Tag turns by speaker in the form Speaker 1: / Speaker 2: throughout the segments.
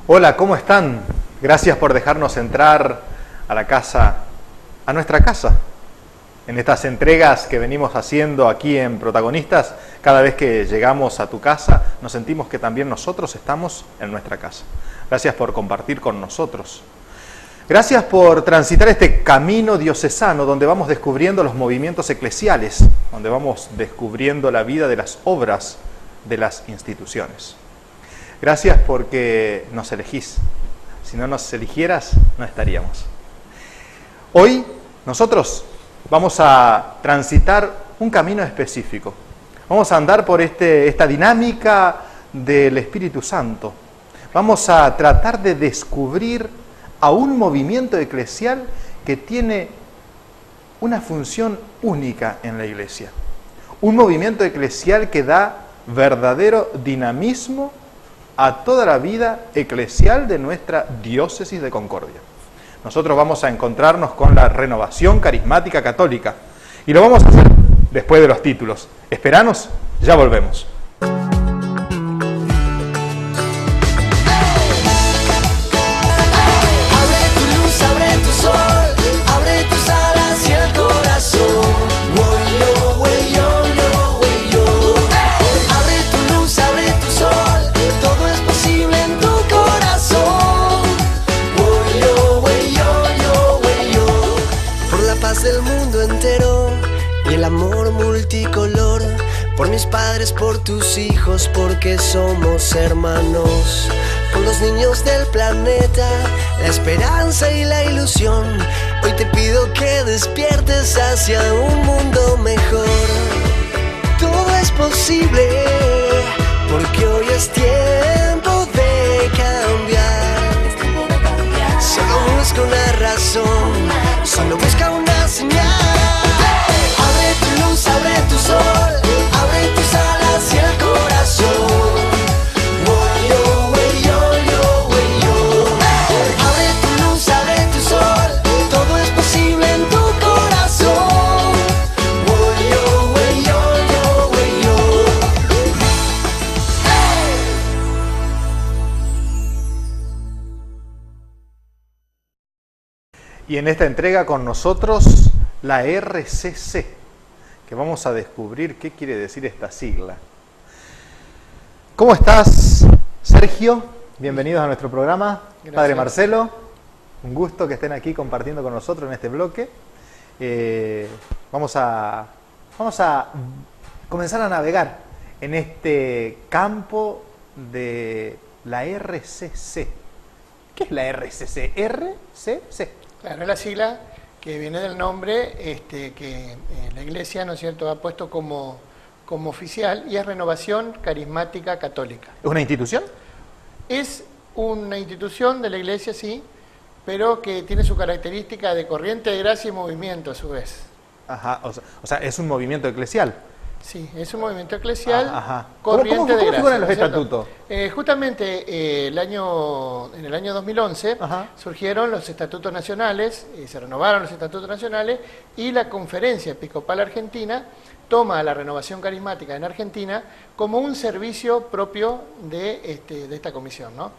Speaker 1: Hola, ¿cómo están? Gracias por dejarnos entrar a la casa, a nuestra casa. En estas entregas que venimos haciendo aquí en Protagonistas, cada vez que llegamos a tu casa, nos sentimos que también nosotros estamos en nuestra casa. Gracias por compartir con nosotros. Gracias por transitar este camino diocesano donde vamos descubriendo los movimientos eclesiales, donde vamos descubriendo la vida de las obras de las instituciones. Gracias porque nos elegís. Si no nos eligieras, no estaríamos. Hoy nosotros vamos a transitar un camino específico. Vamos a andar por esta dinámica del Espíritu Santo. Vamos a tratar de descubrir a un movimiento eclesial que tiene una función única en la Iglesia. Un movimiento eclesial que da verdadero dinamismo a toda la vida eclesial de nuestra diócesis de Concordia. Nosotros vamos a encontrarnos con la Renovación Carismática Católica y lo vamos a hacer después de los títulos. Esperanos, ya volvemos.
Speaker 2: Por mis padres, por tus hijos, porque somos hermanos. Por los niños del planeta, la esperanza y la ilusión. Hoy te pido que despiertes hacia un mundo mejor. Todo es posible, porque hoy es tiempo de cambiar. Solo busca una razón, solo busca una señal. Abre tu luz, abre tu sol, abre tus alas y el corazón. Woyo, woyo, yo, woyo. Abre tu luz, abre tu sol, todo es posible en tu corazón. Woyo, woyo, yo, woyo.
Speaker 1: Y en esta entrega con nosotros la RCC, que vamos a descubrir qué quiere decir esta sigla. ¿Cómo estás, Sergio? Bienvenidos a nuestro programa. Gracias. Padre Marcelo, un gusto que estén aquí compartiendo con nosotros en este bloque. Vamos a comenzar a navegar en este campo de la RCC. ¿Qué es la RCC? RCC.
Speaker 3: Claro, es la sigla que viene del nombre que la Iglesia, ¿no es cierto?, ha puesto como oficial, y es Renovación Carismática Católica.
Speaker 1: ¿Es una institución?
Speaker 3: Es una institución de la Iglesia, sí, pero que tiene su característica de corriente de gracia y movimiento a su vez.
Speaker 1: Ajá, o sea, es un movimiento eclesial.
Speaker 3: Sí, es un movimiento eclesial,
Speaker 1: corriente de gracia. ¿Cómo figuran los estatutos?
Speaker 3: Justamente en el año 2011 surgieron los estatutos nacionales, se renovaron los estatutos nacionales, y la Conferencia Episcopal Argentina toma a la renovación carismática en Argentina como un servicio propio de esta comisión, ¿no?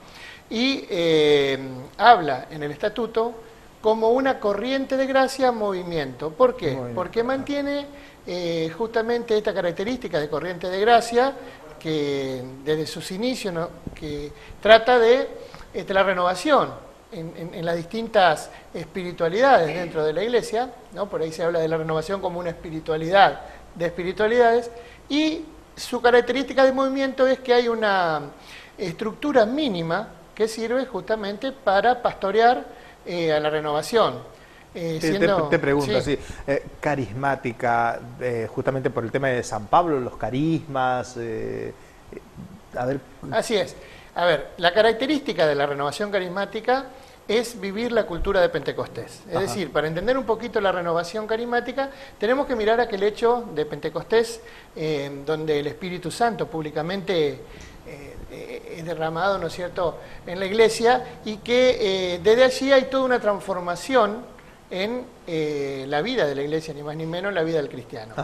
Speaker 3: Y habla en el estatuto como una corriente de gracia movimiento. ¿Por qué? Porque mantiene justamente esta característica de corriente de gracia que desde sus inicios, ¿no?, que trata de la renovación en las distintas espiritualidades dentro de la Iglesia, ¿no? Por ahí se habla de la renovación como una espiritualidad de espiritualidades, y su característica de movimiento es que hay una estructura mínima que sirve justamente para pastorear a la renovación.
Speaker 1: Te pregunto, sí. Carismática, justamente por el tema de San Pablo, los carismas, a ver.
Speaker 3: Así es. A ver, la característica de la renovación carismática es vivir la cultura de Pentecostés. Es decir, para entender un poquito la renovación carismática, tenemos que mirar aquel hecho de Pentecostés, donde el Espíritu Santo públicamente es derramado, ¿no es cierto?, en la Iglesia, y que desde allí hay toda una transformación en la vida de la Iglesia, ni más ni menos la vida del cristiano.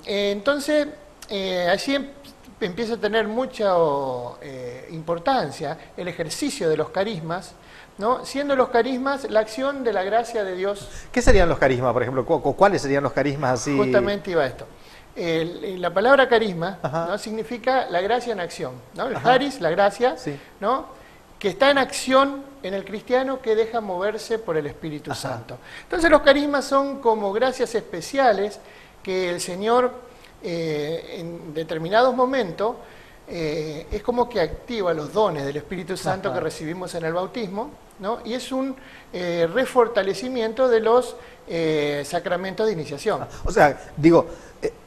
Speaker 3: Entonces, allí empieza a tener mucha importancia el ejercicio de los carismas, ¿no? Siendo los carismas la acción de la gracia de Dios.
Speaker 1: ¿Qué serían los carismas, por ejemplo? ¿Cuáles serían los carismas así?
Speaker 3: Justamente iba esto. La palabra carisma, ¿no? Significa la gracia en acción, ¿no? El charis, la gracia, sí, ¿no? Que está en acción en el cristiano, que deja moverse por el Espíritu Santo. Entonces los carismas son como gracias especiales que el Señor en determinados momentos es como que activa los dones del Espíritu Santo que recibimos en el bautismo, ¿no? Y es un refortalecimiento de los sacramentos de iniciación.
Speaker 1: O sea, digo,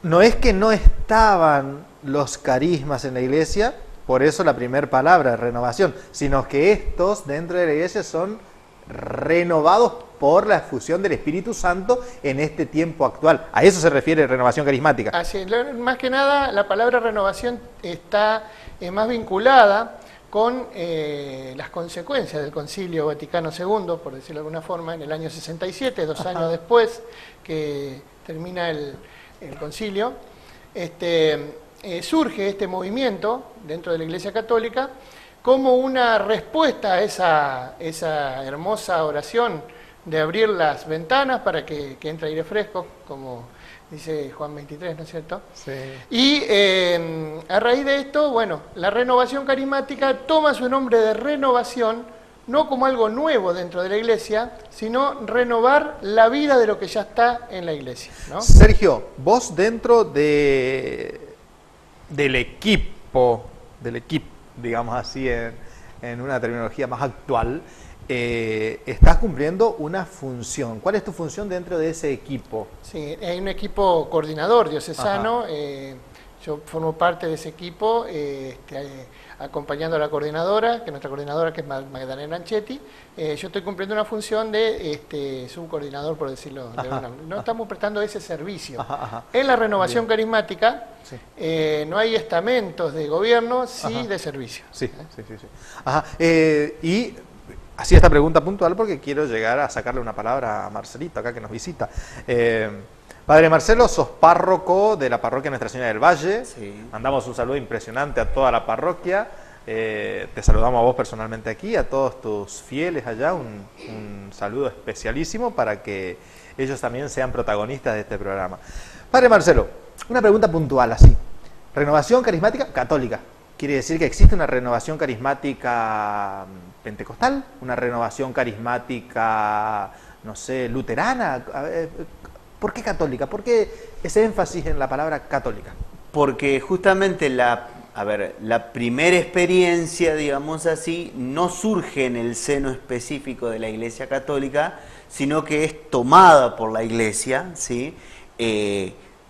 Speaker 1: no es que no estaban los carismas en la iglesia, por eso la primera palabra, renovación, sino que estos dentro de la iglesia son renovados por la efusión del Espíritu Santo en este tiempo actual. A eso se refiere renovación carismática.
Speaker 3: Así, más que nada, la palabra renovación está más vinculada con las consecuencias del Concilio Vaticano II, por decirlo de alguna forma, en el año 67, 2 años después que termina el concilio. Surge este movimiento dentro de la Iglesia Católica como una respuesta a esa hermosa oración de abrir las ventanas para que entre aire fresco, como dice Juan 23, ¿no es cierto?
Speaker 1: Sí.
Speaker 3: Y a raíz de esto, bueno, la renovación carismática toma su nombre de renovación, no como algo nuevo dentro de la Iglesia, sino renovar la vida de lo que ya está en la Iglesia, ¿no?
Speaker 1: Sergio, vos dentro del equipo, digamos así, en una terminología más actual, estás cumpliendo una función. ¿Cuál es tu función dentro de ese equipo?
Speaker 3: Sí, hay un equipo coordinador diocesano. Yo formo parte de ese equipo, acompañando a la coordinadora, que nuestra coordinadora, que es Magdalena Anchetti. Yo estoy cumpliendo una función de subcoordinador, por decirlo de alguna manera. No estamos prestando ese servicio. En la renovación carismática, sí, no hay estamentos de gobierno, sí de servicio.
Speaker 1: Sí, sí. Y hacía esta pregunta puntual porque quiero llegar a sacarle una palabra a Marcelito, acá que nos visita. Padre Marcelo, sos párroco de la parroquia Nuestra Señora del Valle. Sí. Mandamos un saludo impresionante a toda la parroquia. Te saludamos a vos personalmente aquí, a todos tus fieles allá. Un saludo especialísimo para que ellos también sean protagonistas de este programa. Padre Marcelo, una pregunta puntual así. Renovación carismática católica. ¿Quiere decir que existe una renovación carismática pentecostal? ¿Una renovación carismática, no sé, luterana? ¿Por qué católica? ¿Por qué ese énfasis en la palabra católica?
Speaker 4: Porque justamente la primera experiencia, digamos así, no surge en el seno específico de la Iglesia Católica, sino que es tomada por la Iglesia, ¿sí?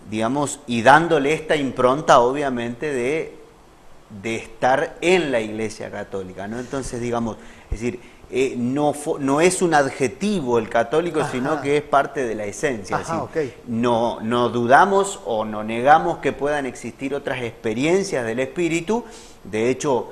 Speaker 4: Digamos, y dándole esta impronta, obviamente, de estar en la Iglesia Católica, ¿no? Entonces, digamos, es decir, no es un adjetivo el católico, sino que es parte de la esencia. Es decir, no dudamos o no negamos que puedan existir otras experiencias del Espíritu. De hecho,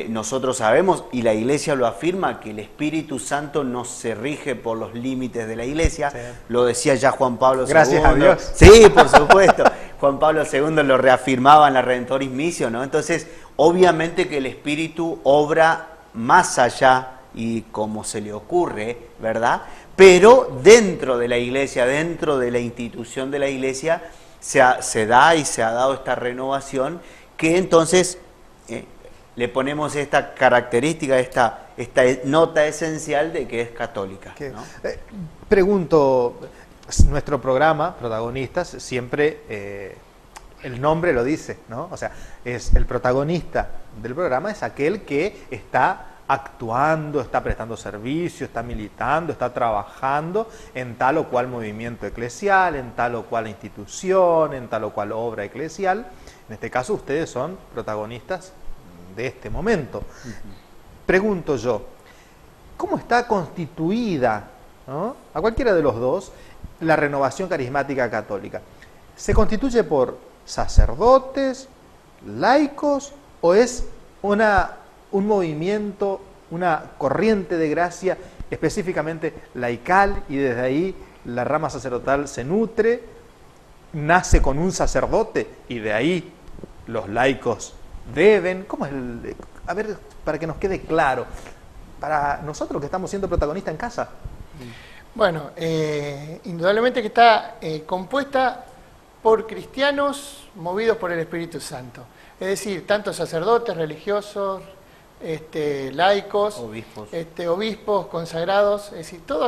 Speaker 4: nosotros sabemos, y la Iglesia lo afirma, que el Espíritu Santo no se rige por los límites de la Iglesia. Sí. Lo decía ya Juan Pablo II.
Speaker 1: Gracias a Dios.
Speaker 4: Sí, por supuesto. Juan Pablo II lo reafirmaba en la Redentoris Missio, ¿no? Entonces, obviamente que el Espíritu obra más allá y como se le ocurre, ¿verdad? Pero dentro de la Iglesia, dentro de la institución de la Iglesia, se da y se ha dado esta renovación, que entonces le ponemos esta característica, esta nota esencial de que es católica, ¿no?
Speaker 1: Pregunto, nuestro programa, Protagonistas, siempre el nombre lo dice, ¿no? O sea, es el protagonista del programa es aquel que está actuando, está prestando servicio, está militando, está trabajando en tal o cual movimiento eclesial, en tal o cual institución, en tal o cual obra eclesial. En este caso ustedes son protagonistas de este momento. Pregunto yo, ¿cómo está constituida, ¿no?, a cualquiera de los dos, la renovación carismática católica? ¿Se constituye por sacerdotes, laicos, o es un movimiento, una corriente de gracia específicamente laical, y desde ahí la rama sacerdotal se nutre, nace con un sacerdote y de ahí los laicos deben? ¿Cómo es a ver, para que nos quede claro, para nosotros que estamos siendo protagonistas en casa?
Speaker 3: Bueno, indudablemente que está compuesta por cristianos movidos por el Espíritu Santo. Es decir, tanto sacerdotes, religiosos, laicos, obispos, consagrados, es decir, todo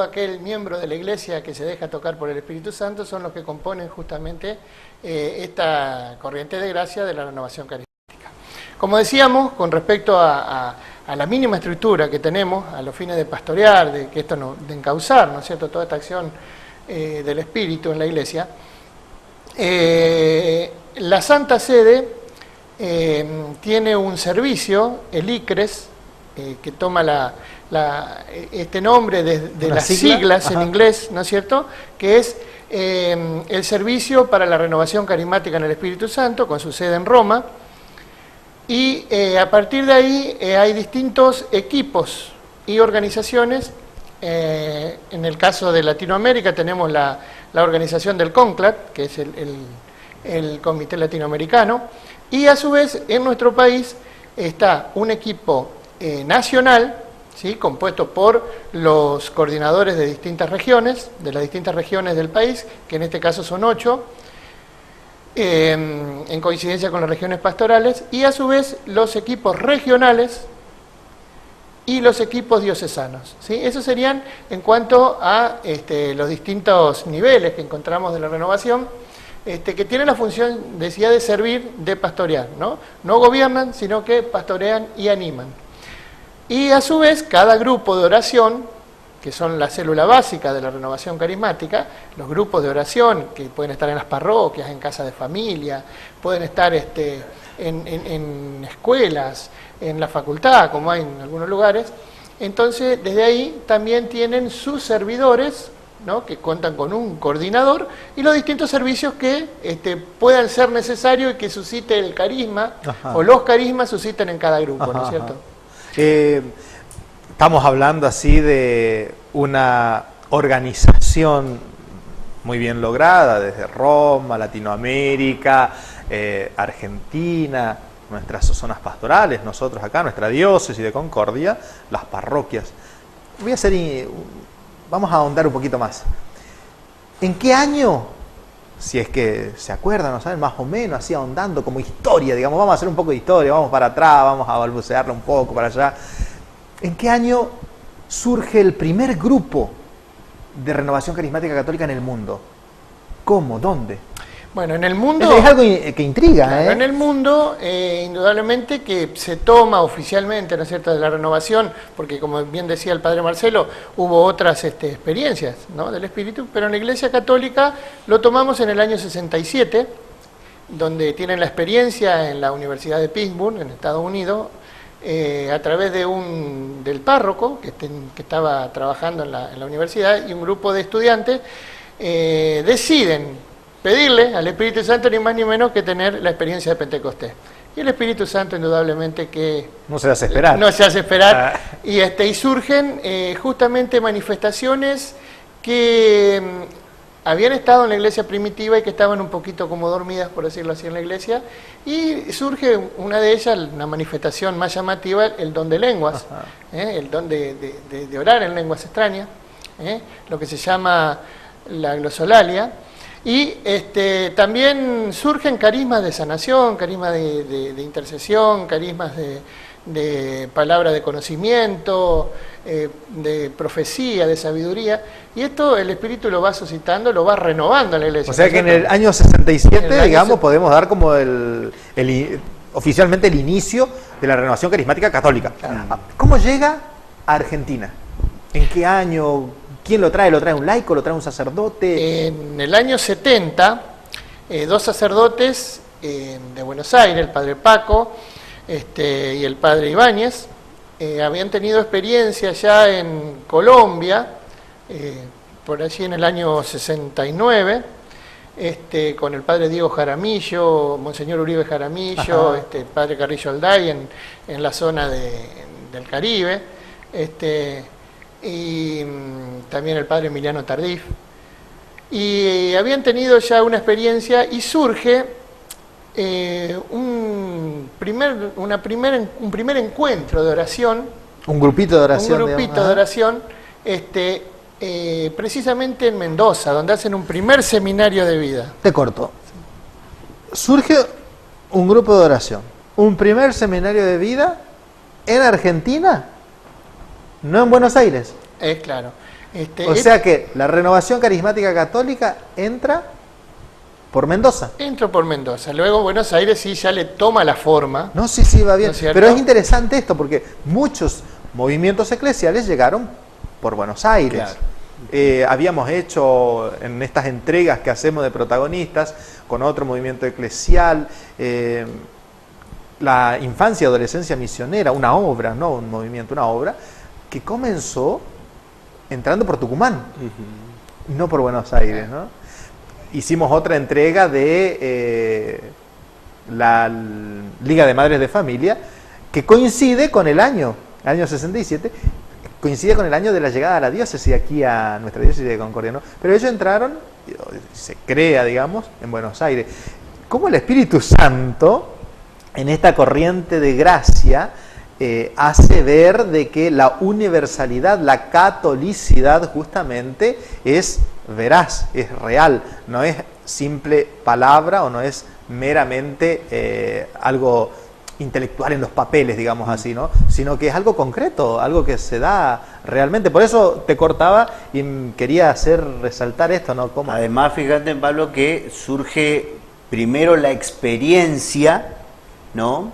Speaker 3: aquel miembro de la Iglesia que se deja tocar por el Espíritu Santo son los que componen justamente esta corriente de gracia de la renovación carismática. Como decíamos, con respecto a la mínima estructura que tenemos, a los fines de pastorear, de encauzar, ¿no es cierto?, toda esta acción del Espíritu en la Iglesia, la Santa Sede tiene un servicio, el ICRES, que toma este nombre de las siglas en inglés, ¿no es cierto?, que es el Servicio para la Renovación Carismática en el Espíritu Santo, con su sede en Roma, y a partir de ahí hay distintos equipos y organizaciones. En el caso de Latinoamérica tenemos la organización del CONCLAT, que es el Comité Latinoamericano, y a su vez en nuestro país está un equipo nacional, ¿sí?, compuesto por los coordinadores de distintas regiones, de las distintas regiones del país, que en este caso son 8, en coincidencia con las regiones pastorales, y a su vez los equipos regionales y los equipos diocesanos, ¿sí? Esos serían en cuanto a los distintos niveles que encontramos de la renovación, que tienen la función, decía, de servir, de pastorear, ¿no? No gobiernan, sino que pastorean y animan. Y a su vez, cada grupo de oración, que son la célula básica de la renovación carismática, los grupos de oración que pueden estar en las parroquias, en casas de familia, pueden estar en escuelas, en la facultad, como hay en algunos lugares. Entonces, desde ahí también tienen sus servidores, ¿no?, que cuentan con un coordinador, y los distintos servicios que puedan ser necesarios y que suscite el carisma, o los carismas susciten en cada grupo, ¿no es cierto?
Speaker 1: Estamos hablando así de una organización muy bien lograda desde Roma, Latinoamérica, Argentina, nuestras zonas pastorales, nosotros acá, nuestra diócesis de Concordia, las parroquias. Vamos a ahondar un poquito más. ¿En qué año, si es que se acuerdan, no saben, más o menos, así ahondando como historia, digamos, vamos a hacer un poco de historia, vamos para atrás, vamos a balbucearla un poco para allá? ¿En qué año surge el primer grupo de renovación carismática católica en el mundo? ¿Cómo? ¿Dónde?
Speaker 3: Bueno, en el mundo...
Speaker 1: Es algo que intriga,
Speaker 3: claro, en el mundo, indudablemente que se toma oficialmente, ¿no es cierto?, de la renovación, porque como bien decía el padre Marcelo, hubo otras experiencias, ¿no?, del Espíritu, pero en la Iglesia Católica lo tomamos en el año 67, donde tienen la experiencia en la Universidad de Pittsburgh, en Estados Unidos, a través del párroco que estaba trabajando en la universidad, y un grupo de estudiantes deciden pedirle al Espíritu Santo ni más ni menos que tener la experiencia de Pentecostés. Y el Espíritu Santo indudablemente que...
Speaker 1: No se hace esperar.
Speaker 3: No se hace esperar. Y surgen justamente manifestaciones que habían estado en la iglesia primitiva y que estaban un poquito como dormidas, por decirlo así, en la iglesia. Y surge una de ellas, una manifestación más llamativa, el don de lenguas, el don de orar en lenguas extrañas, lo que se llama la glosolalia. Y también surgen carismas de sanación, carismas de intercesión, carismas de palabra de conocimiento, de profecía, de sabiduría. Y esto el Espíritu lo va suscitando, lo va renovando en la iglesia.
Speaker 1: O sea que en el año 67, digamos, podemos dar como oficialmente el inicio de la renovación carismática católica. Claro. ¿Cómo llega a Argentina? ¿En qué año? ¿Quién lo trae? ¿Lo trae un laico? ¿Lo trae un sacerdote?
Speaker 3: En el año 70, dos sacerdotes de Buenos Aires, el padre Paco y el padre Ibáñez, habían tenido experiencia ya en Colombia, por allí en el año 69, con el padre Diego Jaramillo, Monseñor Uribe Jaramillo, el padre Carrillo Alday en la zona del Caribe, y también el padre Emiliano Tardif, y habían tenido ya una experiencia y surge un primer encuentro de oración.
Speaker 1: Un grupito de oración.
Speaker 3: Un grupito de oración, precisamente en Mendoza, donde hacen un primer seminario de vida.
Speaker 1: Te corto. Surge un grupo de oración, un primer seminario de vida en Argentina, no en Buenos Aires.
Speaker 3: Claro.
Speaker 1: O sea que la Renovación Carismática Católica entra por Mendoza.
Speaker 3: Entró por Mendoza. Luego Buenos Aires sí ya le toma la forma.
Speaker 1: No, sí, va bien.
Speaker 3: ¿No es
Speaker 1: Pero es interesante esto porque muchos movimientos eclesiales llegaron por Buenos Aires. Claro. Habíamos hecho en estas entregas que hacemos de protagonistas con otro movimiento eclesial, la infancia y adolescencia misionera, una obra, no un movimiento, una obra, que comenzó entrando por Tucumán, no por Buenos Aires, ¿no? Hicimos otra entrega de la Liga de Madres de Familia, que coincide con el año 67, coincide con el año de la llegada a la diócesis, aquí a nuestra diócesis de Concordia, ¿no? Pero ellos entraron, se crea, digamos, en Buenos Aires. ¿Cómo el Espíritu Santo, en esta corriente de gracia, hace ver de que la universalidad, la catolicidad justamente es veraz, es real, no es simple palabra o no es meramente algo intelectual en los papeles, digamos así, ¿no? Sino que es algo concreto, algo que se da realmente. Por eso te cortaba y quería hacer resaltar esto, ¿no? ¿Cómo?
Speaker 4: Además, fíjate, Pablo, que surge primero la experiencia, ¿no?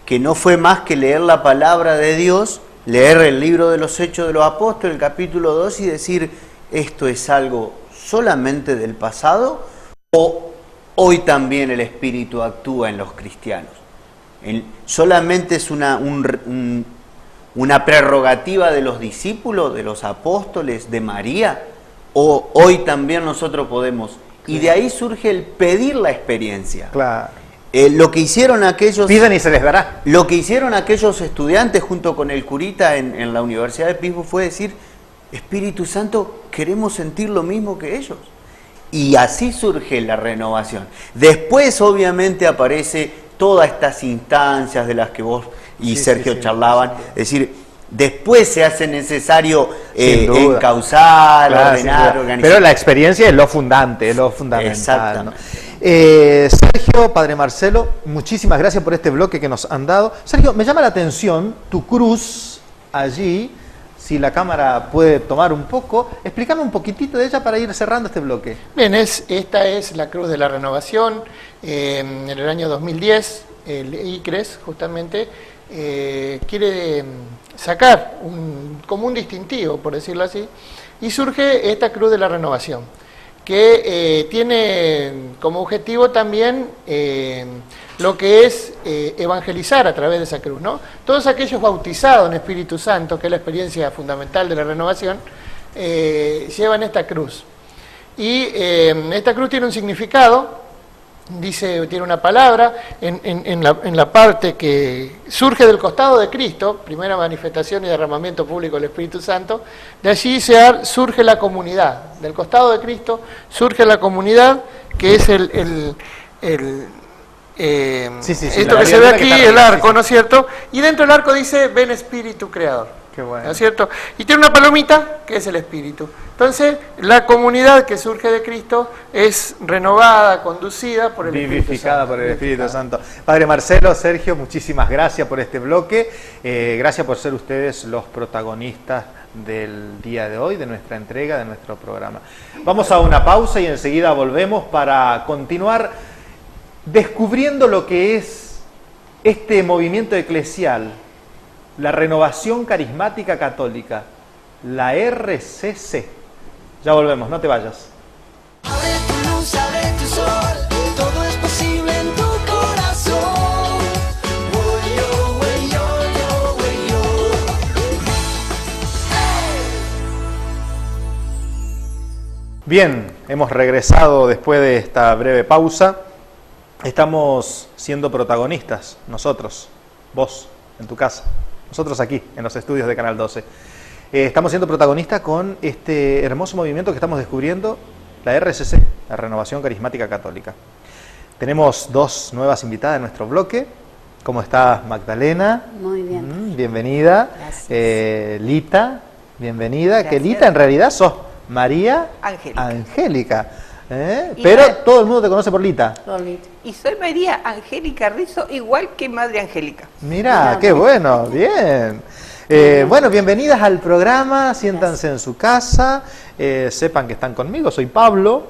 Speaker 4: Que no fue más que leer la palabra de Dios, leer el libro de los Hechos de los Apóstoles, el capítulo 2, y decir, ¿esto es algo solamente del pasado o hoy también el Espíritu actúa en los cristianos? ¿Solamente es una prerrogativa de los discípulos, de los apóstoles, de María? ¿O hoy también nosotros podemos? Y de ahí surge el pedir la experiencia.
Speaker 1: Claro.
Speaker 4: Lo que hicieron aquellos...
Speaker 1: Piden y se les dará.
Speaker 4: Lo que hicieron aquellos estudiantes junto con el curita en la Universidad de Pittsburgh fue decir, Espíritu Santo, queremos sentir lo mismo que ellos. Y así surge la renovación. Después, obviamente, aparece todas estas instancias de las que vos y Sergio charlaban. Es decir, después se hace necesario encauzar, ordenar, organizar.
Speaker 1: Pero la experiencia es lo fundante, es lo fundamental.
Speaker 4: Exactamente.
Speaker 1: ¿No? Sergio, Padre Marcelo, muchísimas gracias por este bloque que nos han dado. Sergio, me llama la atención tu cruz allí, si la cámara puede tomar un poco. Explícame un poquitito de ella para ir cerrando este bloque.
Speaker 3: Bien, esta es la Cruz de la Renovación. En el año 2010, el ICRES justamente quiere sacar como un distintivo, por decirlo así, y surge esta Cruz de la Renovación, que tiene como objetivo también lo que es evangelizar a través de esa cruz, ¿no? Todos aquellos bautizados en Espíritu Santo, que es la experiencia fundamental de la renovación, llevan esta cruz. Y esta cruz tiene un significado, tiene una palabra, en la parte que surge del costado de Cristo, primera manifestación y derramamiento público del Espíritu Santo, de allí surge la comunidad, del costado de Cristo surge la comunidad, que es esto que se ve aquí, el arco, ¿no es cierto? Y dentro del arco dice, ven Espíritu Creador.
Speaker 1: Qué bueno.
Speaker 3: ¿No es cierto? Y tiene una palomita, que es el Espíritu. Entonces, la comunidad que surge de Cristo es renovada, conducida por el Espíritu Santo.
Speaker 1: Vivificada por el Espíritu Santo. Padre Marcelo, Sergio, muchísimas gracias por este bloque. Gracias por ser ustedes los protagonistas del día de hoy, de nuestra entrega, de nuestro programa. Vamos a una pausa y enseguida volvemos para continuar descubriendo lo que es este movimiento eclesial, la Renovación Carismática Católica, la RCC. Ya volvemos, no te vayas.
Speaker 2: Abre tu luz, abre tu sol, todo es posible en tu corazón. Woyo, woyo, yo, woyo.
Speaker 1: Bien, hemos regresado después de esta breve pausa. Estamos siendo protagonistas, nosotros, vos, en tu casa, nosotros aquí, en los estudios de Canal 12. Estamos siendo protagonistas con este hermoso movimiento que estamos descubriendo, la RCC, la Renovación Carismática Católica. Tenemos dos nuevas invitadas en nuestro bloque. ¿Cómo estás, Magdalena?
Speaker 5: Muy bien.
Speaker 1: Bienvenida.
Speaker 5: Gracias.
Speaker 1: Lita, bienvenida.
Speaker 6: Gracias.
Speaker 1: Que Lita en realidad sos María Angélica. Pero todo el mundo te conoce por Lita.
Speaker 6: Y soy María Angélica Rizzo, igual que Madre Angélica.
Speaker 1: Mira, qué bueno, bien. Bueno, bienvenidas al programa, siéntanse en su casa, sepan que están conmigo, soy Pablo,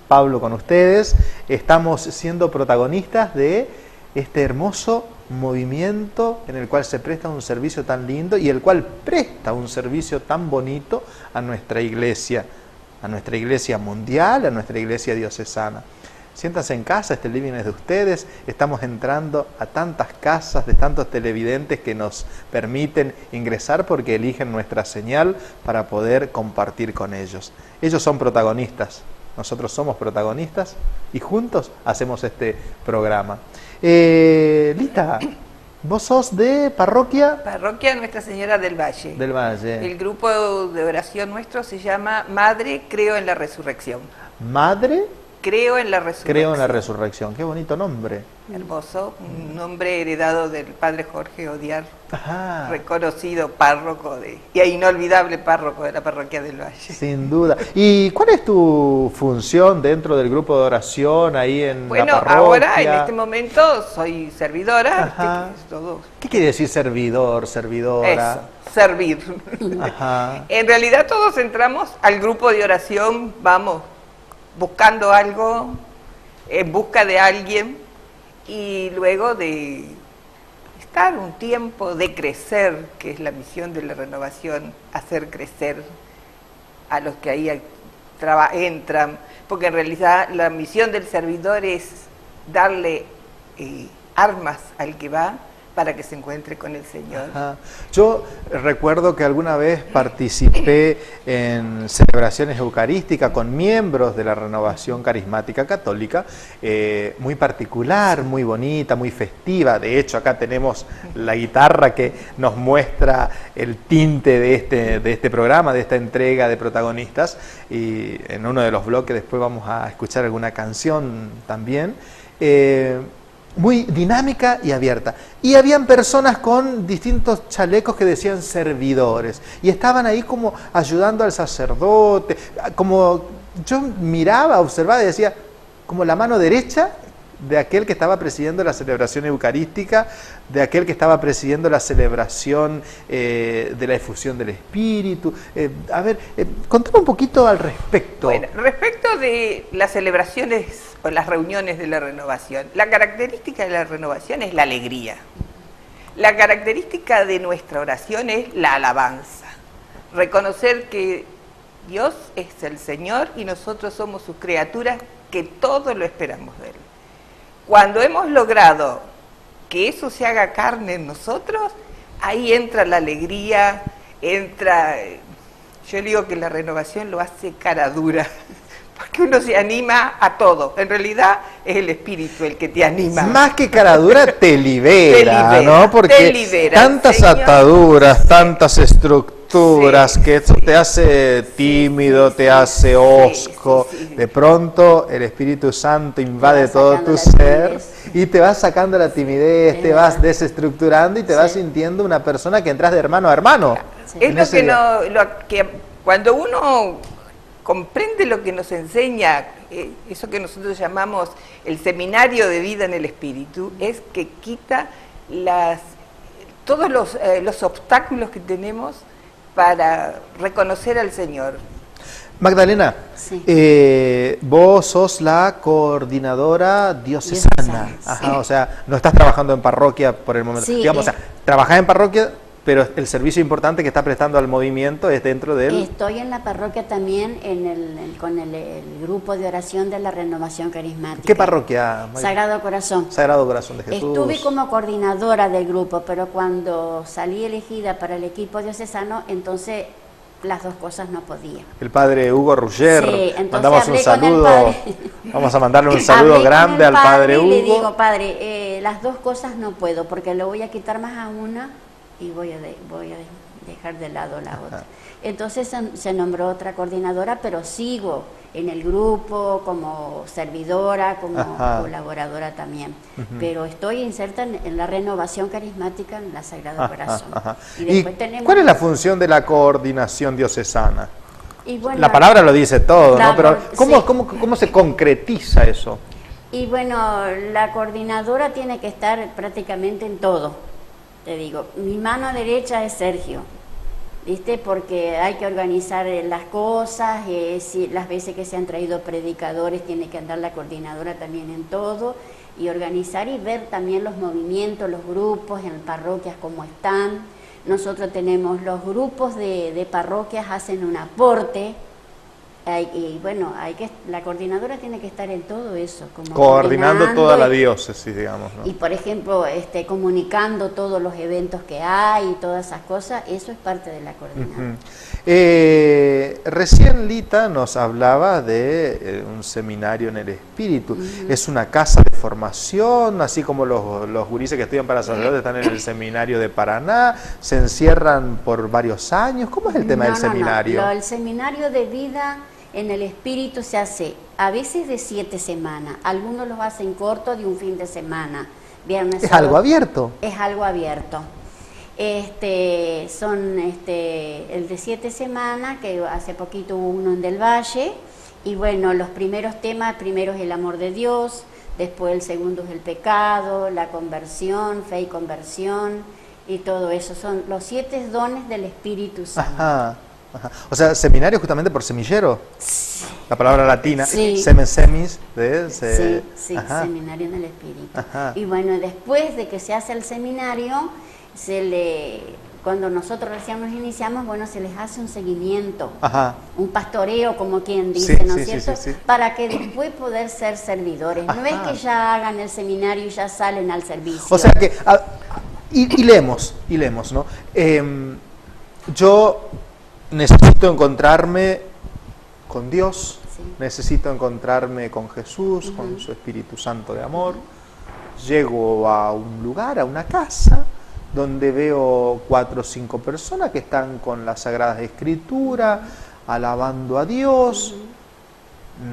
Speaker 1: Pablo con ustedes, estamos siendo protagonistas de este hermoso movimiento en el cual se presta un servicio tan lindo y el cual presta un servicio tan bonito a nuestra iglesia mundial, a nuestra iglesia diocesana. Siéntanse en casa, este living es de ustedes, estamos entrando a tantas casas de tantos televidentes que nos permiten ingresar porque eligen nuestra señal para poder compartir con ellos. Ellos son protagonistas, nosotros somos protagonistas y juntos hacemos este programa. Lita, vos sos de parroquia...
Speaker 6: Parroquia Nuestra Señora del Valle.
Speaker 1: Del Valle.
Speaker 6: El grupo de oración nuestro se llama Madre Creo en la Resurrección.
Speaker 1: ¿Madre?
Speaker 6: Creo en la Resurrección.
Speaker 1: Creo en la Resurrección. Qué bonito nombre.
Speaker 6: Hermoso. Un nombre heredado del padre Jorge Odiar,
Speaker 1: Ajá.
Speaker 6: reconocido párroco y inolvidable párroco de la parroquia del Valle.
Speaker 1: Sin duda. ¿Y cuál es tu función dentro del grupo de oración ahí en la parroquia?
Speaker 6: Bueno, ahora en este momento soy servidora.
Speaker 1: Ajá.
Speaker 6: Todo.
Speaker 1: ¿Qué quiere decir servidor, servidora?
Speaker 6: Eso, servir.
Speaker 1: Ajá.
Speaker 6: En realidad todos entramos al grupo de oración, vamos buscando algo, en busca de alguien, y luego de estar un tiempo, de crecer, que es la misión de la renovación, hacer crecer a los que ahí entran, porque en realidad la misión del servidor es darle armas al que va para que se encuentre con el Señor.
Speaker 1: Ajá. Yo recuerdo que alguna vez participé en celebraciones eucarísticas con miembros de la Renovación Carismática Católica, muy particular, muy bonita, muy festiva. De hecho, acá tenemos la guitarra que nos muestra el tinte de este programa, de esta entrega de protagonistas, y en uno de los bloques después vamos a escuchar alguna canción también. Muy dinámica y abierta. Y habían personas con distintos chalecos que decían servidores. Y estaban ahí como ayudando al sacerdote. Como yo miraba, observaba y decía, como la mano derecha de aquel que estaba presidiendo la celebración eucarística, de aquel que estaba presidiendo la celebración de la efusión del Espíritu. A ver, contame un poquito al respecto.
Speaker 6: Bueno, respecto de las celebraciones o las reuniones de la renovación, la característica de la renovación es la alegría. La característica de nuestra oración es la alabanza. Reconocer que Dios es el Señor y nosotros somos sus criaturas que todo lo esperamos de Él. Cuando hemos logrado que eso se haga carne en nosotros, ahí entra la alegría, yo digo que la renovación lo hace cara dura, porque uno se anima a todo. En realidad es el Espíritu el que te anima.
Speaker 1: Más que cara dura, te libera, ¿no? Porque
Speaker 6: te libera,
Speaker 1: tantas
Speaker 6: Señor.
Speaker 1: Ataduras, tantas estructuras,
Speaker 6: Sí,
Speaker 1: que eso te hace tímido, te hace hosco.
Speaker 6: sí.
Speaker 1: De pronto el Espíritu Santo invade
Speaker 5: va
Speaker 1: todo
Speaker 5: sacando
Speaker 1: tu
Speaker 5: la
Speaker 1: ser
Speaker 5: timidez.
Speaker 1: y te vas sacando la timidez,
Speaker 5: Es
Speaker 1: te vas
Speaker 5: verdad.
Speaker 1: desestructurando y te vas sintiendo una persona que entras de hermano a hermano.
Speaker 5: Sí.
Speaker 6: Es
Speaker 1: En
Speaker 6: lo
Speaker 1: ese
Speaker 6: que,
Speaker 1: día.
Speaker 6: que cuando uno comprende lo que nos enseña, eso que nosotros llamamos el seminario de vida en el Espíritu, es que quita todos los obstáculos que tenemos para reconocer al Señor.
Speaker 1: Magdalena,
Speaker 5: Sí.
Speaker 1: vos sos la coordinadora diocesana.
Speaker 5: Diocesana,
Speaker 1: Ajá,
Speaker 6: sí.
Speaker 1: o sea, no estás trabajando en parroquia por el momento.
Speaker 5: Sí,
Speaker 1: Digamos, o sea, trabajás en parroquia, pero el servicio importante que está prestando al movimiento es dentro de él.
Speaker 5: Estoy en la parroquia también con el grupo de oración de la Renovación Carismática.
Speaker 1: ¿Qué parroquia?
Speaker 5: Sagrado Corazón.
Speaker 1: Sagrado Corazón de Jesús.
Speaker 5: Estuve como coordinadora del grupo, pero cuando salí elegida para el equipo diocesano, entonces las dos cosas no podía.
Speaker 1: El padre Hugo Rugger,
Speaker 5: Sí, entonces
Speaker 1: mandamos un
Speaker 5: hablé con el
Speaker 1: saludo,
Speaker 5: padre.
Speaker 1: vamos a mandarle un saludo
Speaker 5: Hablé con
Speaker 1: grande
Speaker 5: el
Speaker 1: al padre
Speaker 5: y
Speaker 1: Hugo.
Speaker 5: le digo, padre, las dos cosas no puedo, porque le voy a quitar más a una y voy a dejar de lado la otra. Entonces se nombró otra coordinadora, pero sigo en el grupo como servidora, como colaboradora también. Pero estoy inserta en la renovación carismática en la Sagrada Corazón.
Speaker 1: ¿Y cuál es la función de la coordinación diocesana?
Speaker 5: Y bueno,
Speaker 1: la palabra lo dice todo, ¿no? Pero
Speaker 5: sí.
Speaker 1: ¿cómo se concretiza eso?
Speaker 5: Y bueno, la coordinadora tiene que estar prácticamente en todo. Te digo, mi mano derecha es Sergio, ¿viste? Porque hay que organizar las cosas, si las veces que se han traído predicadores tiene que andar la coordinadora también en todo, y organizar y ver también los movimientos, los grupos en parroquias cómo están. Nosotros tenemos los grupos de parroquias, hacen un aporte, y bueno, la coordinadora tiene que estar en todo eso, como
Speaker 1: coordinando toda la diócesis, digamos, ¿no?
Speaker 5: Y por ejemplo, comunicando todos los eventos que hay y todas esas cosas, eso es parte de la coordinadora.
Speaker 1: Recién Lita nos hablaba de un seminario en el espíritu. Es una casa de formación, así como los gurises que estudian para sacerdotes están en el seminario de Paraná, se encierran por varios años. ¿Cómo es el tema del seminario?
Speaker 5: El seminario de vida en el espíritu se hace a veces de 7 semanas, algunos los hacen corto de un fin de semana, viernes.
Speaker 1: ¿Es algo abierto?
Speaker 5: Es algo abierto. Son el de 7 semanas, que hace poquito hubo uno en Del Valle, y bueno, los primeros temas, primero es el amor de Dios, después el segundo es el pecado, la conversión, fe y conversión, y todo eso, son los 7 dones del Espíritu Santo.
Speaker 1: O sea, seminario justamente por semillero, la palabra latina,
Speaker 5: sí.
Speaker 1: semis,
Speaker 5: seminario en el espíritu. Y bueno, después de que se hace el seminario, cuando nosotros recién nos iniciamos, bueno, se les hace un seguimiento, un pastoreo, como quien dice, ¿no es cierto? Para que después poder ser servidores. No es que ya hagan el seminario y ya salen al servicio.
Speaker 1: O sea que, y leemos, ¿no? Yo necesito encontrarme con Dios, necesito encontrarme con Jesús, con su Espíritu Santo de amor. Llego a un lugar, a una casa, donde veo 4 o 5 personas que están con las Sagradas Escrituras, alabando a Dios.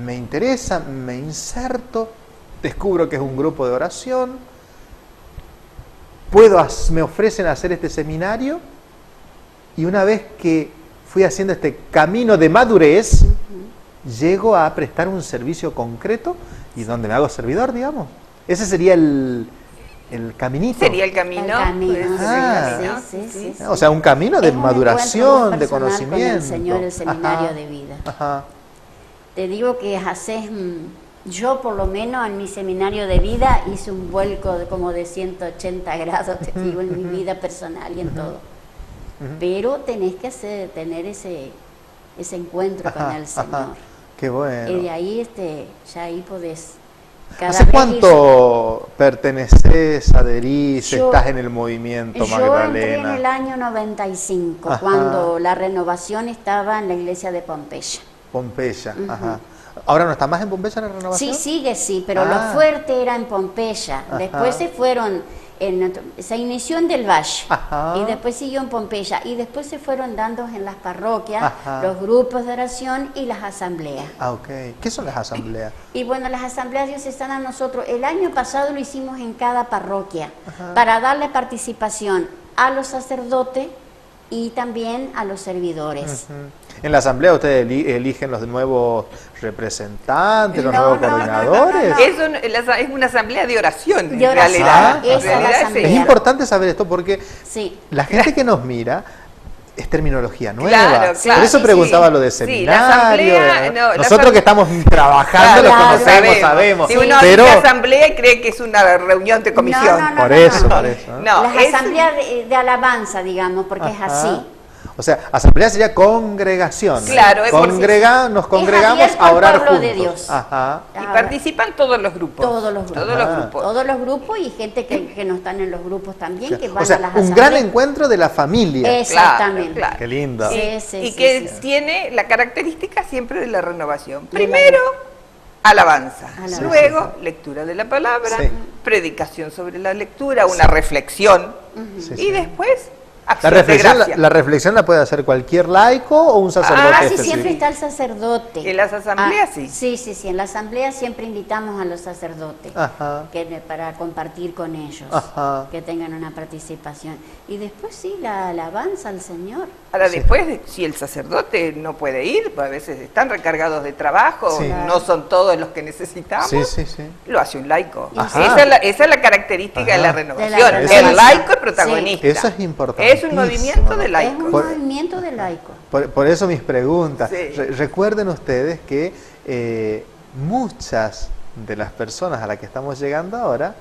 Speaker 1: Me interesa, me inserto, descubro que es un grupo de oración. Me ofrecen hacer este seminario, y una vez que fui haciendo este camino de madurez, llego a prestar un servicio concreto y donde me hago servidor, digamos. Ese sería el caminito.
Speaker 6: Sería el camino.
Speaker 5: Sí.
Speaker 1: O sea, un camino de maduración, de conocimiento.
Speaker 5: Con el Señor, el seminario de vida. Te digo que yo por lo menos en mi seminario de vida hice un vuelco como de 180 grados, te digo, en mi vida personal y en todo. Pero tenés que tener ese encuentro con el Señor.
Speaker 1: Qué bueno.
Speaker 5: Y de ahí ya ahí podés.
Speaker 1: ¿Hace cuánto perteneces, adherís, estás en el movimiento Magdalena?
Speaker 5: Yo entré en el año 95, cuando la renovación estaba en la iglesia de Pompeya.
Speaker 1: ¿Ahora no está más en Pompeya la renovación?
Speaker 5: Sí, pero lo fuerte era en Pompeya. Después se fueron. Se inició en Del Valle y después siguió en Pompeya y después se fueron dando en las parroquias los grupos de oración y las asambleas.
Speaker 1: ¿Qué son las asambleas?
Speaker 5: Y bueno, las asambleas diocesanas nosotros el año pasado lo hicimos en cada parroquia para darle participación a los sacerdotes y también a los servidores.
Speaker 1: ¿En la asamblea ustedes eligen los nuevos representantes, los nuevos coordinadores?
Speaker 6: Es una asamblea de oración, en
Speaker 1: realidad.
Speaker 5: Es
Speaker 1: importante saber esto porque la gente que nos mira es terminología nueva. Por eso preguntaba lo de seminario. Nosotros que estamos trabajando lo conocemos, sabemos.
Speaker 6: Si uno dice asamblea cree que es una reunión de comisión.
Speaker 1: Por eso.
Speaker 5: Las asambleas de alabanza, digamos, porque es así.
Speaker 1: O sea, asamblea sería congregación.
Speaker 6: Claro,
Speaker 1: nos congregamos a orar juntos.
Speaker 5: De Dios.
Speaker 6: Y participan todos los grupos.
Speaker 5: Todos los grupos y gente que no están en los grupos también, que van a las asambleas.
Speaker 1: Un gran encuentro de la familia.
Speaker 5: Exactamente.
Speaker 6: Claro.
Speaker 1: Qué lindo.
Speaker 6: Y que tiene la característica siempre de la renovación. Primero, alabanza. Luego, lectura de la palabra, predicación sobre la lectura, una reflexión. Y después, acción de gracia.
Speaker 1: La reflexión la puede hacer cualquier laico o un sacerdote
Speaker 5: sí,
Speaker 1: específico.
Speaker 5: siempre está el sacerdote.
Speaker 6: En las asambleas sí.
Speaker 5: Sí, en la asamblea siempre invitamos a los sacerdotes para compartir con ellos, que tengan una participación. Y después sí, la alabanza al Señor.
Speaker 6: Ahora después, si el sacerdote no puede ir, pues a veces están recargados de trabajo, no son todos los que necesitamos, lo hace un laico. Esa es la característica de la renovación. El laico es protagonista.
Speaker 1: Eso es importante.
Speaker 6: Es un movimiento de laicos.
Speaker 5: Es un movimiento de laicos.
Speaker 1: Por eso mis preguntas.
Speaker 6: Sí.
Speaker 1: Recuerden ustedes que muchas de las personas a las que estamos llegando ahora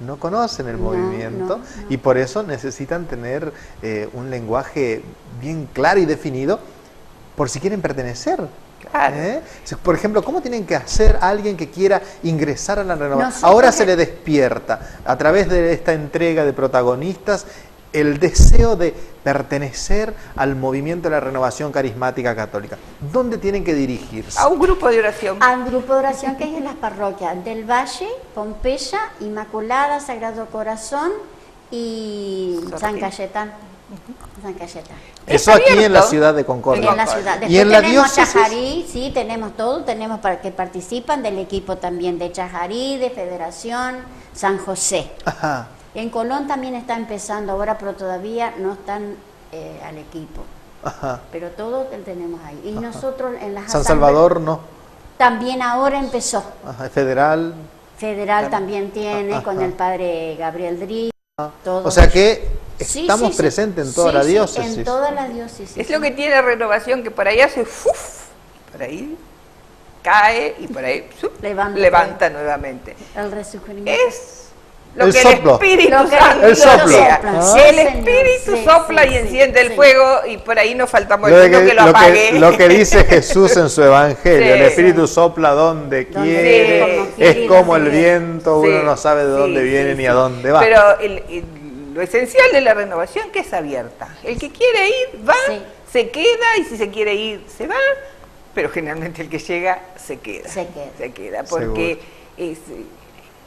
Speaker 1: no conocen el movimiento y por eso necesitan tener un lenguaje bien claro y definido por si quieren pertenecer.
Speaker 6: Claro.
Speaker 1: Por ejemplo, ¿cómo tienen que hacer alguien que quiera ingresar a la renovación?
Speaker 5: Nosotros
Speaker 1: Ahora se le despierta a través de esta entrega de protagonistas el deseo de pertenecer al movimiento de la renovación carismática católica. ¿Dónde tienen que dirigirse?
Speaker 6: A un grupo de oración.
Speaker 5: A un grupo de oración que hay en las parroquias del Valle, Pompeya, Inmaculada, Sagrado Corazón y San Cayetano. San Cayetano.
Speaker 1: Eso aquí en la ciudad de Concordia.
Speaker 5: En la ciudad. Después
Speaker 1: ¿Y en la
Speaker 5: tenemos
Speaker 1: diócesis?
Speaker 5: Chajarí, sí, tenemos todo, tenemos para que participan del equipo también de Chajarí, de Federación, San José.
Speaker 1: Ajá.
Speaker 5: En Colón también está empezando ahora, pero todavía no están al equipo.
Speaker 1: Ajá.
Speaker 5: Pero todo tenemos ahí. Y nosotros en las
Speaker 1: San
Speaker 5: asambleas
Speaker 1: Salvador no.
Speaker 5: también ahora empezó.
Speaker 1: Ajá. Federal.
Speaker 5: Federal también tiene, con el padre Gabriel Drí.
Speaker 1: O sea que estamos presentes en toda la diócesis.
Speaker 5: En toda la diócesis.
Speaker 6: Es lo que tiene la renovación, que por ahí hace por ahí cae y por ahí levanta nuevamente.
Speaker 5: El resurgimiento.
Speaker 6: Es lo
Speaker 1: el
Speaker 6: que
Speaker 1: soplo.
Speaker 6: el Espíritu
Speaker 5: Lo que
Speaker 6: Santo
Speaker 1: el soplo.
Speaker 6: sopla. El Espíritu sopla y enciende el fuego y por ahí nos faltamos el mundo que lo apague.
Speaker 1: Lo que dice Jesús en su Evangelio, el Espíritu sopla donde quiere, es como el viento, uno no sabe de dónde viene ni a dónde va.
Speaker 6: Pero lo esencial de la renovación que es abierta. El que quiere ir va, se queda y si se quiere ir se va, pero generalmente el que llega se queda. Se queda porque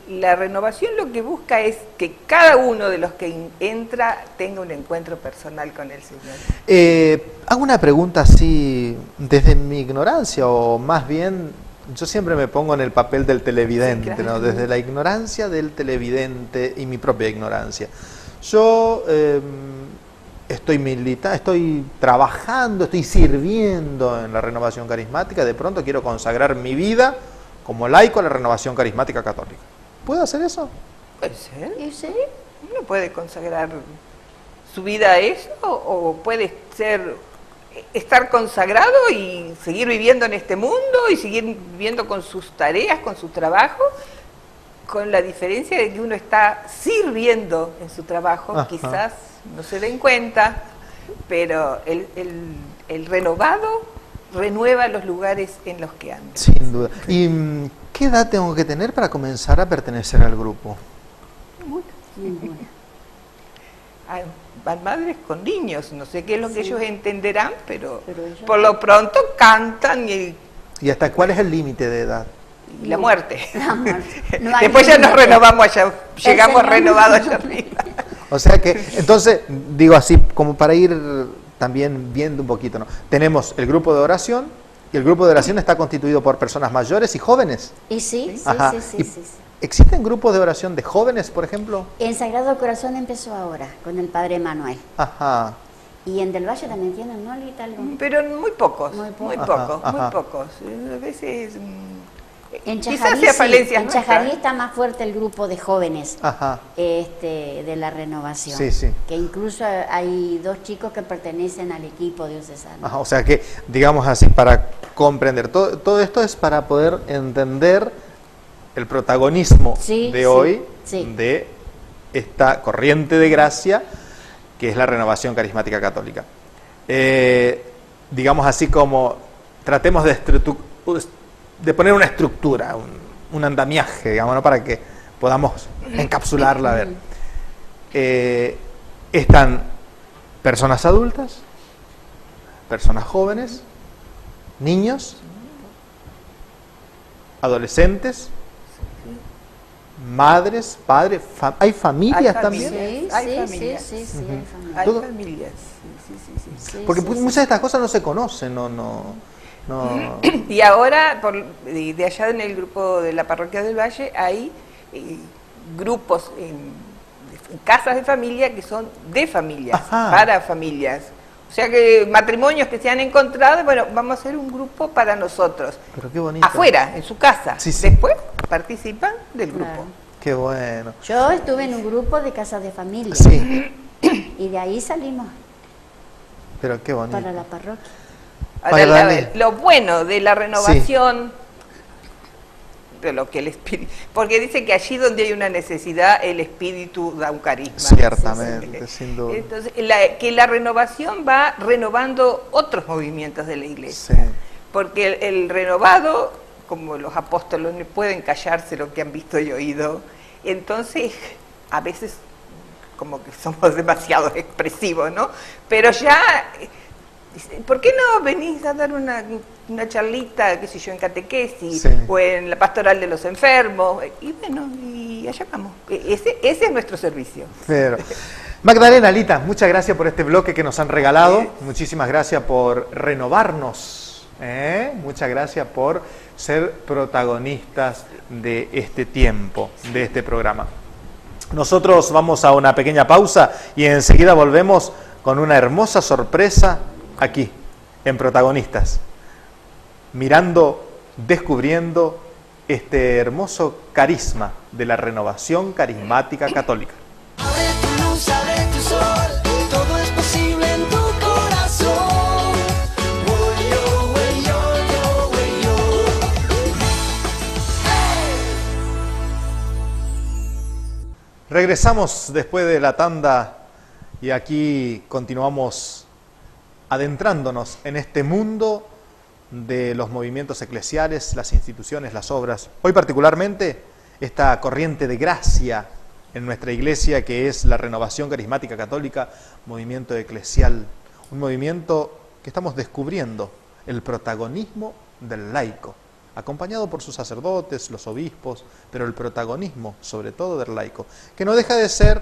Speaker 6: la renovación lo que busca es que cada uno de los que entra tenga un encuentro personal con el Señor.
Speaker 1: Hago una pregunta así desde mi ignorancia, o más bien yo siempre me pongo en el papel del televidente,
Speaker 6: Sí, claro.
Speaker 1: ¿no? Desde la ignorancia del televidente y mi propia ignorancia. Yo estoy trabajando, estoy sirviendo en la renovación carismática, de pronto quiero consagrar mi vida como laico a la renovación carismática católica. ¿Puedo hacer eso?
Speaker 6: ¿Puede ser?
Speaker 5: ¿Y sí?
Speaker 6: Uno puede consagrar su vida a eso o puede estar consagrado y seguir viviendo en este mundo y seguir viviendo con sus tareas, con su trabajo, con la diferencia de que uno está sirviendo en su trabajo. Quizás no se den cuenta, pero el renovado renueva los lugares en los que anda.
Speaker 1: Sin duda. ¿Y qué edad tengo que tener para comenzar a pertenecer al grupo?
Speaker 5: Ninguna.
Speaker 6: Van madres con niños, no sé qué es lo que ellos entenderán, pero
Speaker 5: ellos
Speaker 6: por lo pronto cantan
Speaker 1: ¿Y hasta cuál es el límite de edad?
Speaker 6: y la muerte.
Speaker 5: La muerte. No hay
Speaker 6: Después ya nos
Speaker 5: límite.
Speaker 6: renovamos allá, llegamos
Speaker 5: Señor.
Speaker 6: renovados allá arriba.
Speaker 1: O sea que, entonces, digo así, como para ir también viendo un poquito, ¿no? Tenemos el grupo de oración, y el grupo de oración está constituido por personas mayores y jóvenes.
Speaker 5: Y sí.
Speaker 1: Ajá. ¿Y existen grupos de oración de jóvenes, por ejemplo?
Speaker 5: En Sagrado Corazón empezó ahora, con el padre Manuel.
Speaker 1: Ajá.
Speaker 5: Y en Del Valle también tienen, ¿no, Lita?
Speaker 6: Pero muy pocos,
Speaker 5: Muy
Speaker 6: muy
Speaker 5: pocos.
Speaker 6: pocos,
Speaker 1: Ajá.
Speaker 6: muy pocos. A veces
Speaker 5: En
Speaker 6: quizás
Speaker 5: Chajarí,
Speaker 6: sea falencia
Speaker 5: en
Speaker 6: nuestra.
Speaker 5: Chajarí está más fuerte el grupo de jóvenes
Speaker 1: Ajá.
Speaker 5: de la renovación.
Speaker 1: Sí.
Speaker 5: Que incluso hay 2 chicos que pertenecen al equipo diocesano.
Speaker 1: Ajá. O sea que, digamos así, para comprender, todo esto es para poder entender el protagonismo de hoy de esta corriente de gracia que es la renovación carismática católica. Digamos así como tratemos de poner una estructura, un andamiaje, digamos, ¿no? Para que podamos encapsularla. A ver. Están personas adultas, personas jóvenes, niños, adolescentes, madres, padres, ¿hay familias también?
Speaker 5: Sí,
Speaker 6: Hay
Speaker 5: sí,
Speaker 6: familias.
Speaker 5: sí, sí, hay familias.
Speaker 6: Hay
Speaker 1: Todo-
Speaker 6: familias, sí.
Speaker 5: Sí,
Speaker 1: Porque
Speaker 5: sí,
Speaker 1: muchas
Speaker 5: sí.
Speaker 1: de estas cosas no se conocen, no.
Speaker 6: Y ahora, de allá en el grupo de la Parroquia del Valle, hay grupos en casas de familia que son de familias,
Speaker 1: Ajá.
Speaker 6: para familias. O sea que matrimonios que se han encontrado, bueno, vamos a hacer un grupo para nosotros.
Speaker 1: Pero qué bonito.
Speaker 6: Afuera, en su casa.
Speaker 1: Sí, sí.
Speaker 6: Después participan del grupo.
Speaker 5: Claro.
Speaker 1: Qué bueno.
Speaker 5: Yo estuve en un grupo de casas de familia
Speaker 1: Sí,
Speaker 5: y de ahí salimos
Speaker 1: pero qué bonito.
Speaker 5: para la parroquia.
Speaker 6: Ahora,
Speaker 1: Magdalena.
Speaker 6: a ver, lo bueno de la renovación, de lo que el espíritu, porque dice que allí donde hay una necesidad, el espíritu da un carisma.
Speaker 1: Ciertamente, sin duda.
Speaker 6: Entonces, que la renovación va renovando otros movimientos de la iglesia.
Speaker 1: Sí.
Speaker 6: Porque el renovado, como los apóstoles, no pueden callarse lo que han visto y oído, entonces a veces como que somos demasiado expresivos, ¿no? Pero ya, ¿por qué no venís a dar una charlita, qué sé yo, en catequesis,
Speaker 1: Sí.
Speaker 6: o en la pastoral de los enfermos? Y bueno, y allá vamos. Ese es nuestro servicio.
Speaker 1: Pero, Magdalena, Lita, muchas gracias por este bloque que nos han regalado. Muchísimas gracias por renovarnos. Muchas gracias por ser protagonistas de este tiempo, de este programa. Nosotros vamos a una pequeña pausa y enseguida volvemos con una hermosa sorpresa aquí, en Protagonistas, mirando, descubriendo este hermoso carisma de la renovación carismática católica.
Speaker 2: Abre tu luz, abre tu sol, todo es posible en tu corazón. Woy, yo, woy, yo, woy, yo.
Speaker 1: Regresamos después de la tanda y aquí continuamos adentrándonos en este mundo de los movimientos eclesiales, las instituciones, las obras. Hoy particularmente esta corriente de gracia en nuestra iglesia que es la Renovación Carismática Católica, movimiento eclesial, un movimiento que estamos descubriendo el protagonismo del laico, acompañado por sus sacerdotes, los obispos, pero el protagonismo sobre todo del laico, que no deja de ser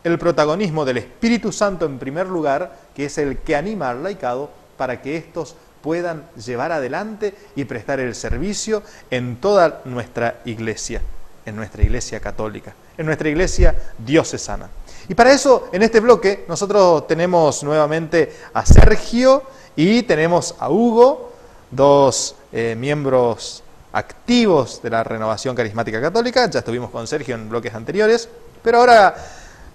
Speaker 1: el protagonismo del Espíritu Santo en primer lugar, que es el que anima al laicado para que estos puedan llevar adelante y prestar el servicio en toda nuestra iglesia católica, en nuestra iglesia diocesana. Y para eso, en este bloque, nosotros tenemos nuevamente a Sergio y tenemos a Hugo, dos miembros activos de la Renovación Carismática Católica. Ya estuvimos con Sergio en bloques anteriores, pero ahora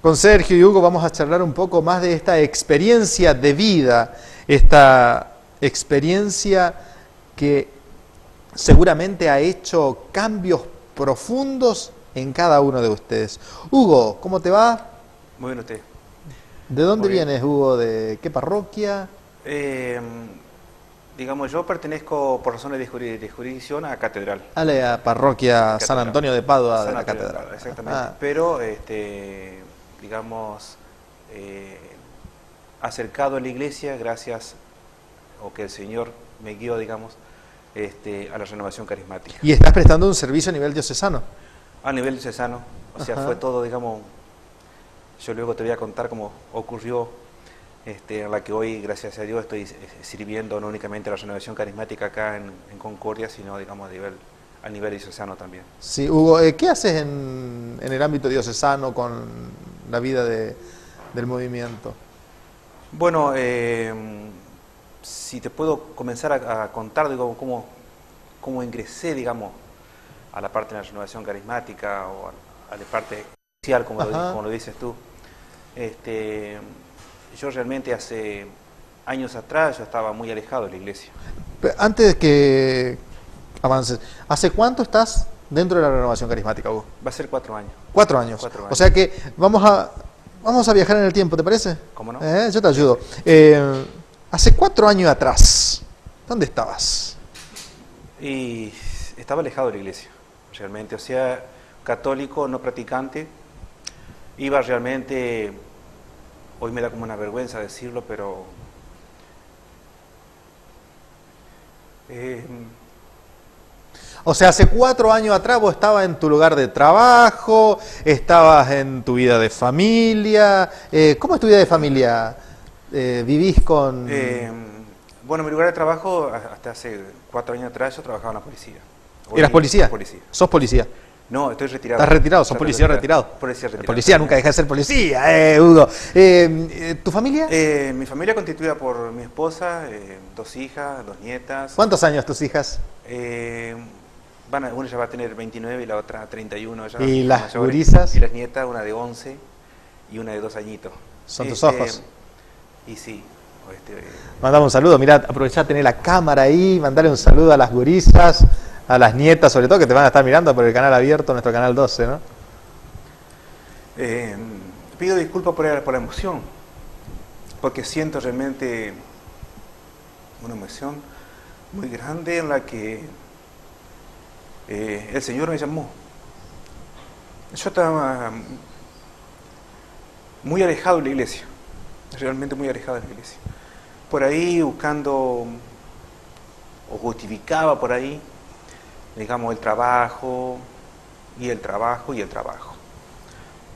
Speaker 1: con Sergio y Hugo vamos a charlar un poco más de esta experiencia de vida, esta experiencia que seguramente ha hecho cambios profundos en cada uno de ustedes. Hugo, ¿cómo te va?
Speaker 7: Muy bien usted.
Speaker 1: ¿De dónde
Speaker 7: Muy bien.
Speaker 1: vienes, Hugo? ¿De qué parroquia?
Speaker 7: Digamos, yo pertenezco por razones de jurisdicción a Catedral.
Speaker 1: A la parroquia San
Speaker 7: Catedral.
Speaker 1: Antonio de Padua de
Speaker 7: San
Speaker 1: la
Speaker 7: Antonio de
Speaker 1: Catedral.
Speaker 7: Padua, exactamente.
Speaker 1: Ah,
Speaker 7: Pero, digamos, acercado a la iglesia gracias, o que el Señor me guió, digamos, a la renovación carismática.
Speaker 1: y estás prestando un servicio a nivel diocesano.
Speaker 7: A nivel diocesano, o sea,
Speaker 1: Ajá.
Speaker 7: fue todo, digamos, yo luego te voy a contar cómo ocurrió, en la que hoy, gracias a Dios, estoy sirviendo no únicamente a la renovación carismática acá en Concordia, sino, digamos, a nivel diocesano también.
Speaker 1: Sí, Hugo, ¿qué haces en el ámbito diocesano con la vida del movimiento?
Speaker 7: Bueno, si te puedo comenzar a contar, digo, cómo ingresé, digamos, a la parte de la renovación carismática o a la parte social, como lo dices tú. Yo realmente hace años atrás yo estaba muy alejado de la iglesia.
Speaker 1: Antes de que avances, ¿hace cuánto estás dentro de la renovación carismática, Hugo?
Speaker 7: Va a ser 4 años.
Speaker 1: 4 años.
Speaker 7: 4 años.
Speaker 1: O sea que vamos a viajar en el tiempo, ¿te parece?
Speaker 7: ¿Cómo no?
Speaker 1: Yo te ayudo. Hace 4 años atrás, ¿dónde estabas?
Speaker 7: Y estaba alejado de la iglesia, realmente. O sea, católico, no practicante. Iba realmente, hoy me da como una vergüenza decirlo, pero
Speaker 1: O sea, hace 4 años atrás vos estabas en tu lugar de trabajo, estabas en tu vida de familia. ¿Cómo es tu vida de familia? ¿Vivís con...?
Speaker 7: Bueno, mi lugar de trabajo, hasta hace 4 años atrás, yo trabajaba en la policía. Hoy
Speaker 1: ¿Eras policía?
Speaker 7: Policía.
Speaker 1: ¿Sos policía?
Speaker 7: No, estoy retirado.
Speaker 1: ¿Estás retirado? ¿Sos policía retirado?
Speaker 7: Policía retirado.
Speaker 1: El policía nunca deja de ser policía, Hugo. ¿Tu familia?
Speaker 7: Mi familia constituida por mi esposa, 2 hijas, 2 nietas.
Speaker 1: ¿Cuántos años tus hijas?
Speaker 7: Una ya va a tener 29 y la otra 31. Ya
Speaker 1: ¿Y las
Speaker 7: mayores.
Speaker 1: gurisas?
Speaker 7: Y las nietas, una de 11 y una de 2 añitos.
Speaker 1: ¿Son tus ojos?
Speaker 7: Y sí.
Speaker 1: Mandame un saludo, mirá, aprovechá, tener la cámara ahí, mandale un saludo a las gurisas, a las nietas sobre todo, que te van a estar mirando por el canal abierto, nuestro canal 12, ¿no?
Speaker 7: Pido disculpas por la emoción, porque siento realmente una emoción muy grande en la que el Señor me llamó. Yo estaba muy alejado de la iglesia, realmente muy alejado de la iglesia. Por ahí buscando, o justificaba por ahí, digamos, el trabajo, y el trabajo, y el trabajo.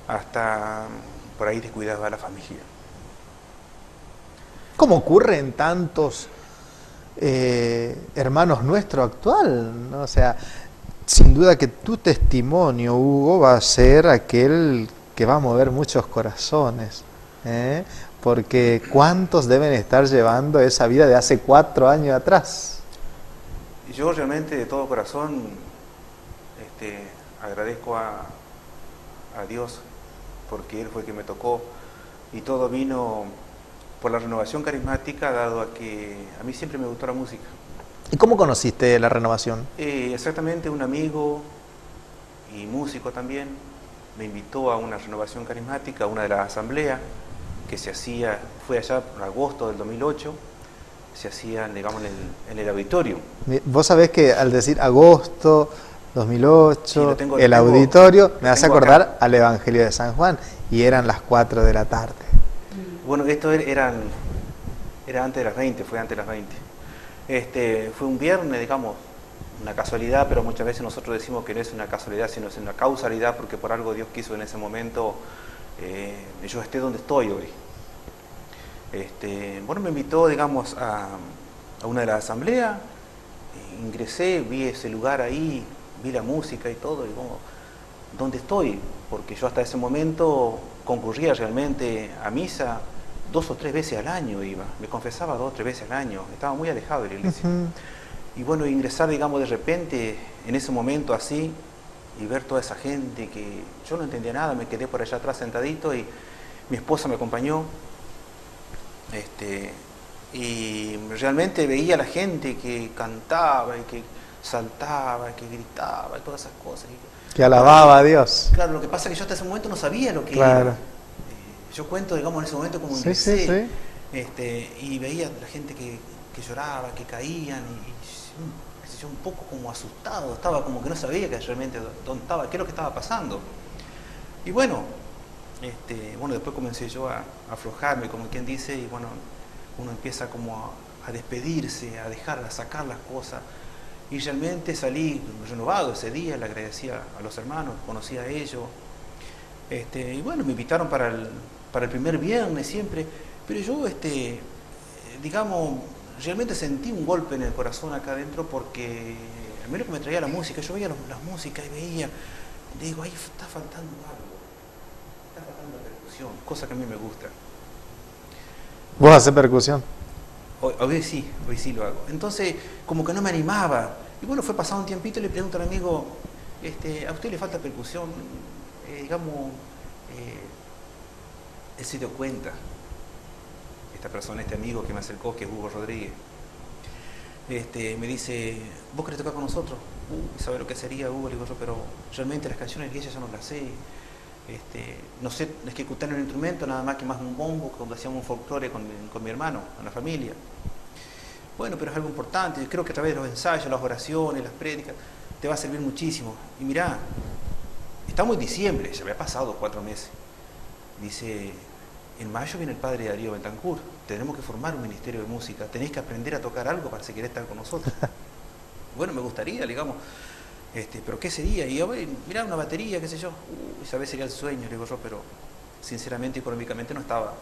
Speaker 7: Hasta por ahí descuidaba a la familia.
Speaker 1: ¿Cómo ocurre en tantos hermanos nuestro actual, ¿no? O sea, sin duda que tu testimonio, Hugo, va a ser aquel que va a mover muchos corazones, porque ¿cuántos deben estar llevando esa vida de hace 4 años atrás?
Speaker 7: Yo realmente de todo corazón agradezco a Dios, porque Él fue el que me tocó, y todo vino por la renovación carismática, dado a que a mí siempre me gustó la música.
Speaker 1: ¿Y cómo conociste la renovación?
Speaker 7: Exactamente, un amigo y músico también me invitó a una renovación carismática, a una de las asambleas que se hacía, fue allá en agosto del 2008, se hacían, digamos, en el auditorio.
Speaker 1: Vos sabés que al decir agosto 2008,
Speaker 7: sí,
Speaker 1: el auditorio, me hace acordar acá al Evangelio de San Juan, y eran las 4 de la tarde.
Speaker 7: Bueno, esto era antes de las 20, fue antes de las 20. Fue un viernes, digamos, una casualidad, pero muchas veces nosotros decimos que no es una casualidad, sino es una causalidad, porque por algo Dios quiso en ese momento yo esté donde estoy hoy. Bueno, me invitó, digamos, a una de las asambleas, ingresé, vi ese lugar ahí, vi la música y todo, y digo, ¿dónde estoy? Porque yo hasta ese momento concurría realmente a misa 2 o 3 veces al año, me confesaba 2 o 3 veces al año, estaba muy alejado de la iglesia. Y bueno, ingresar, digamos, de repente, en ese momento así, y ver toda esa gente que yo no entendía nada, me quedé por allá atrás sentadito, y mi esposa me acompañó, y realmente veía a la gente que cantaba, y que saltaba, y que gritaba, y todas esas cosas.
Speaker 1: Que alababa a Dios.
Speaker 7: Claro, lo que pasa es que yo hasta ese momento no sabía lo que
Speaker 1: claro.
Speaker 7: era. Yo cuento, digamos, en ese momento como
Speaker 1: ingresé,
Speaker 7: y veía a la gente que lloraba, que caían, y yo un poco como asustado, estaba como que no sabía que realmente dónde estaba, qué es lo que estaba pasando. Y bueno, después comencé yo a aflojarme, como quien dice, y bueno, uno empieza como a despedirse, a dejar, a sacar las cosas. Y realmente salí renovado ese día, le agradecía a los hermanos, conocí a ellos. Y bueno, me invitaron para el primer viernes siempre, pero yo, digamos, realmente sentí un golpe en el corazón acá adentro, porque a mí lo que me traía la música, yo veía las músicas y veía, digo, ahí está faltando algo, está faltando percusión, cosa que a mí me gusta.
Speaker 1: ¿Vos haces percusión?
Speaker 7: Hoy sí lo hago. Entonces, como que no me animaba. Y bueno, fue pasado un tiempito y le pregunto al amigo, ¿a usted le falta percusión? Digamos, él se dio cuenta, esta persona, este amigo que me acercó, que es Hugo Rodríguez, me dice, ¿vos querés tocar con nosotros? ¿Sabés lo que sería, Hugo? Le digo yo, pero realmente las canciones de iglesia yo no las sé. No sé ejecutar un instrumento, nada más que más un bombo, cuando hacíamos un folclore con mi hermano, con la familia. Bueno, pero es algo importante, yo creo que a través de los ensayos, las oraciones, las prédicas, te va a servir muchísimo. Y mirá, estamos en diciembre, ya había pasado 4 meses. Dice, en mayo viene el padre Darío Bentancur, tenemos que formar un ministerio de música, tenéis que aprender a tocar algo para si querés estar con nosotros. Bueno, me gustaría, digamos. ¿pero qué sería? Y yo, mirá, una batería, qué sé yo. Esa vez sería el sueño, le digo yo, pero sinceramente, económicamente no estaba.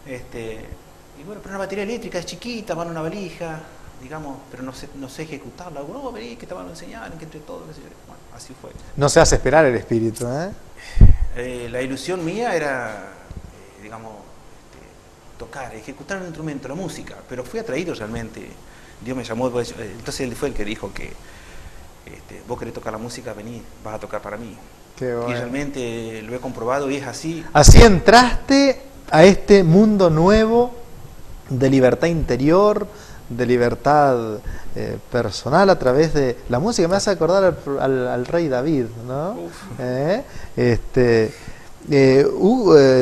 Speaker 7: Y bueno, pero una batería eléctrica es chiquita, va en una valija, digamos, pero no sé ejecutarla. No, vení, que te van a enseñar, que entre todos, qué sé yo. Bueno, así fue.
Speaker 1: No se hace esperar el espíritu, ¿eh?
Speaker 7: La ilusión mía era, digamos, tocar, ejecutar un instrumento, la música, pero fui atraído realmente. Dios me llamó, entonces él fue el que dijo que vos querés tocar la música, vení, vas a tocar para mí.
Speaker 1: Qué bueno.
Speaker 7: Y realmente lo he comprobado y es así.
Speaker 1: Así entraste a este mundo nuevo de libertad interior, de libertad personal a través de la música. Me hace acordar al rey David, ¿no?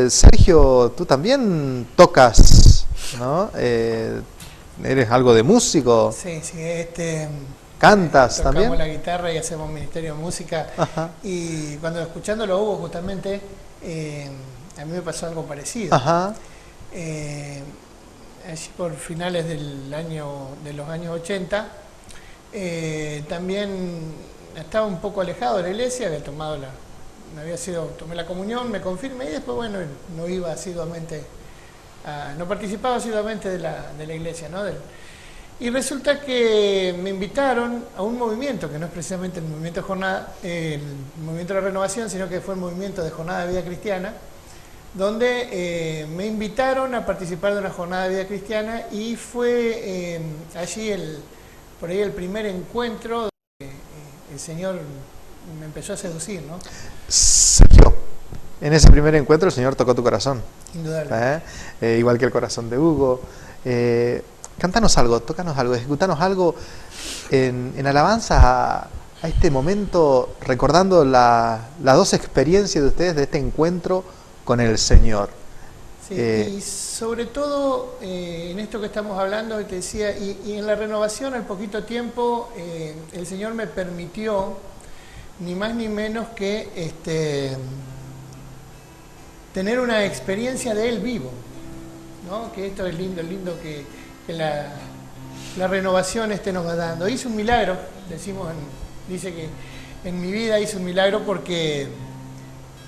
Speaker 1: Sergio, tú también tocas, ¿no? ¿Eres algo de músico?
Speaker 3: Sí,
Speaker 1: ¿Cantas
Speaker 3: tocamos
Speaker 1: también?
Speaker 3: la guitarra y hacemos ministerio de música.
Speaker 1: Ajá.
Speaker 3: Y cuando escuchándolo a Hugo justamente, a mí me pasó algo parecido.
Speaker 1: Ajá.
Speaker 3: Allí por finales de los años 80, también estaba un poco alejado de la iglesia, había tomado tomé la comunión, me confirmé y después, bueno, no iba asiduamente, no participaba asiduamente de la iglesia, ¿no? Y resulta que me invitaron a un movimiento, que no es precisamente el movimiento de jornada, el movimiento de la renovación, sino que fue el movimiento de jornada de vida cristiana, donde me invitaron a participar de una jornada de vida cristiana y fue allí por ahí el primer encuentro donde el Señor me empezó a seducir, ¿no?
Speaker 1: Sergio, en ese primer encuentro el Señor tocó tu corazón.
Speaker 3: Indudable.
Speaker 1: Igual que el corazón de Hugo. Cántanos algo, tócanos algo, ejecutanos algo en alabanza a este momento, recordando las dos experiencias de ustedes de este encuentro con el Señor.
Speaker 3: Sí, y sobre todo en esto que estamos hablando, te decía, y en la renovación al poquito tiempo, el Señor me permitió ni más ni menos que tener una experiencia de Él vivo, ¿no? Que esto es lindo que la renovación nos va dando. Hizo un milagro, dice que en mi vida hizo un milagro porque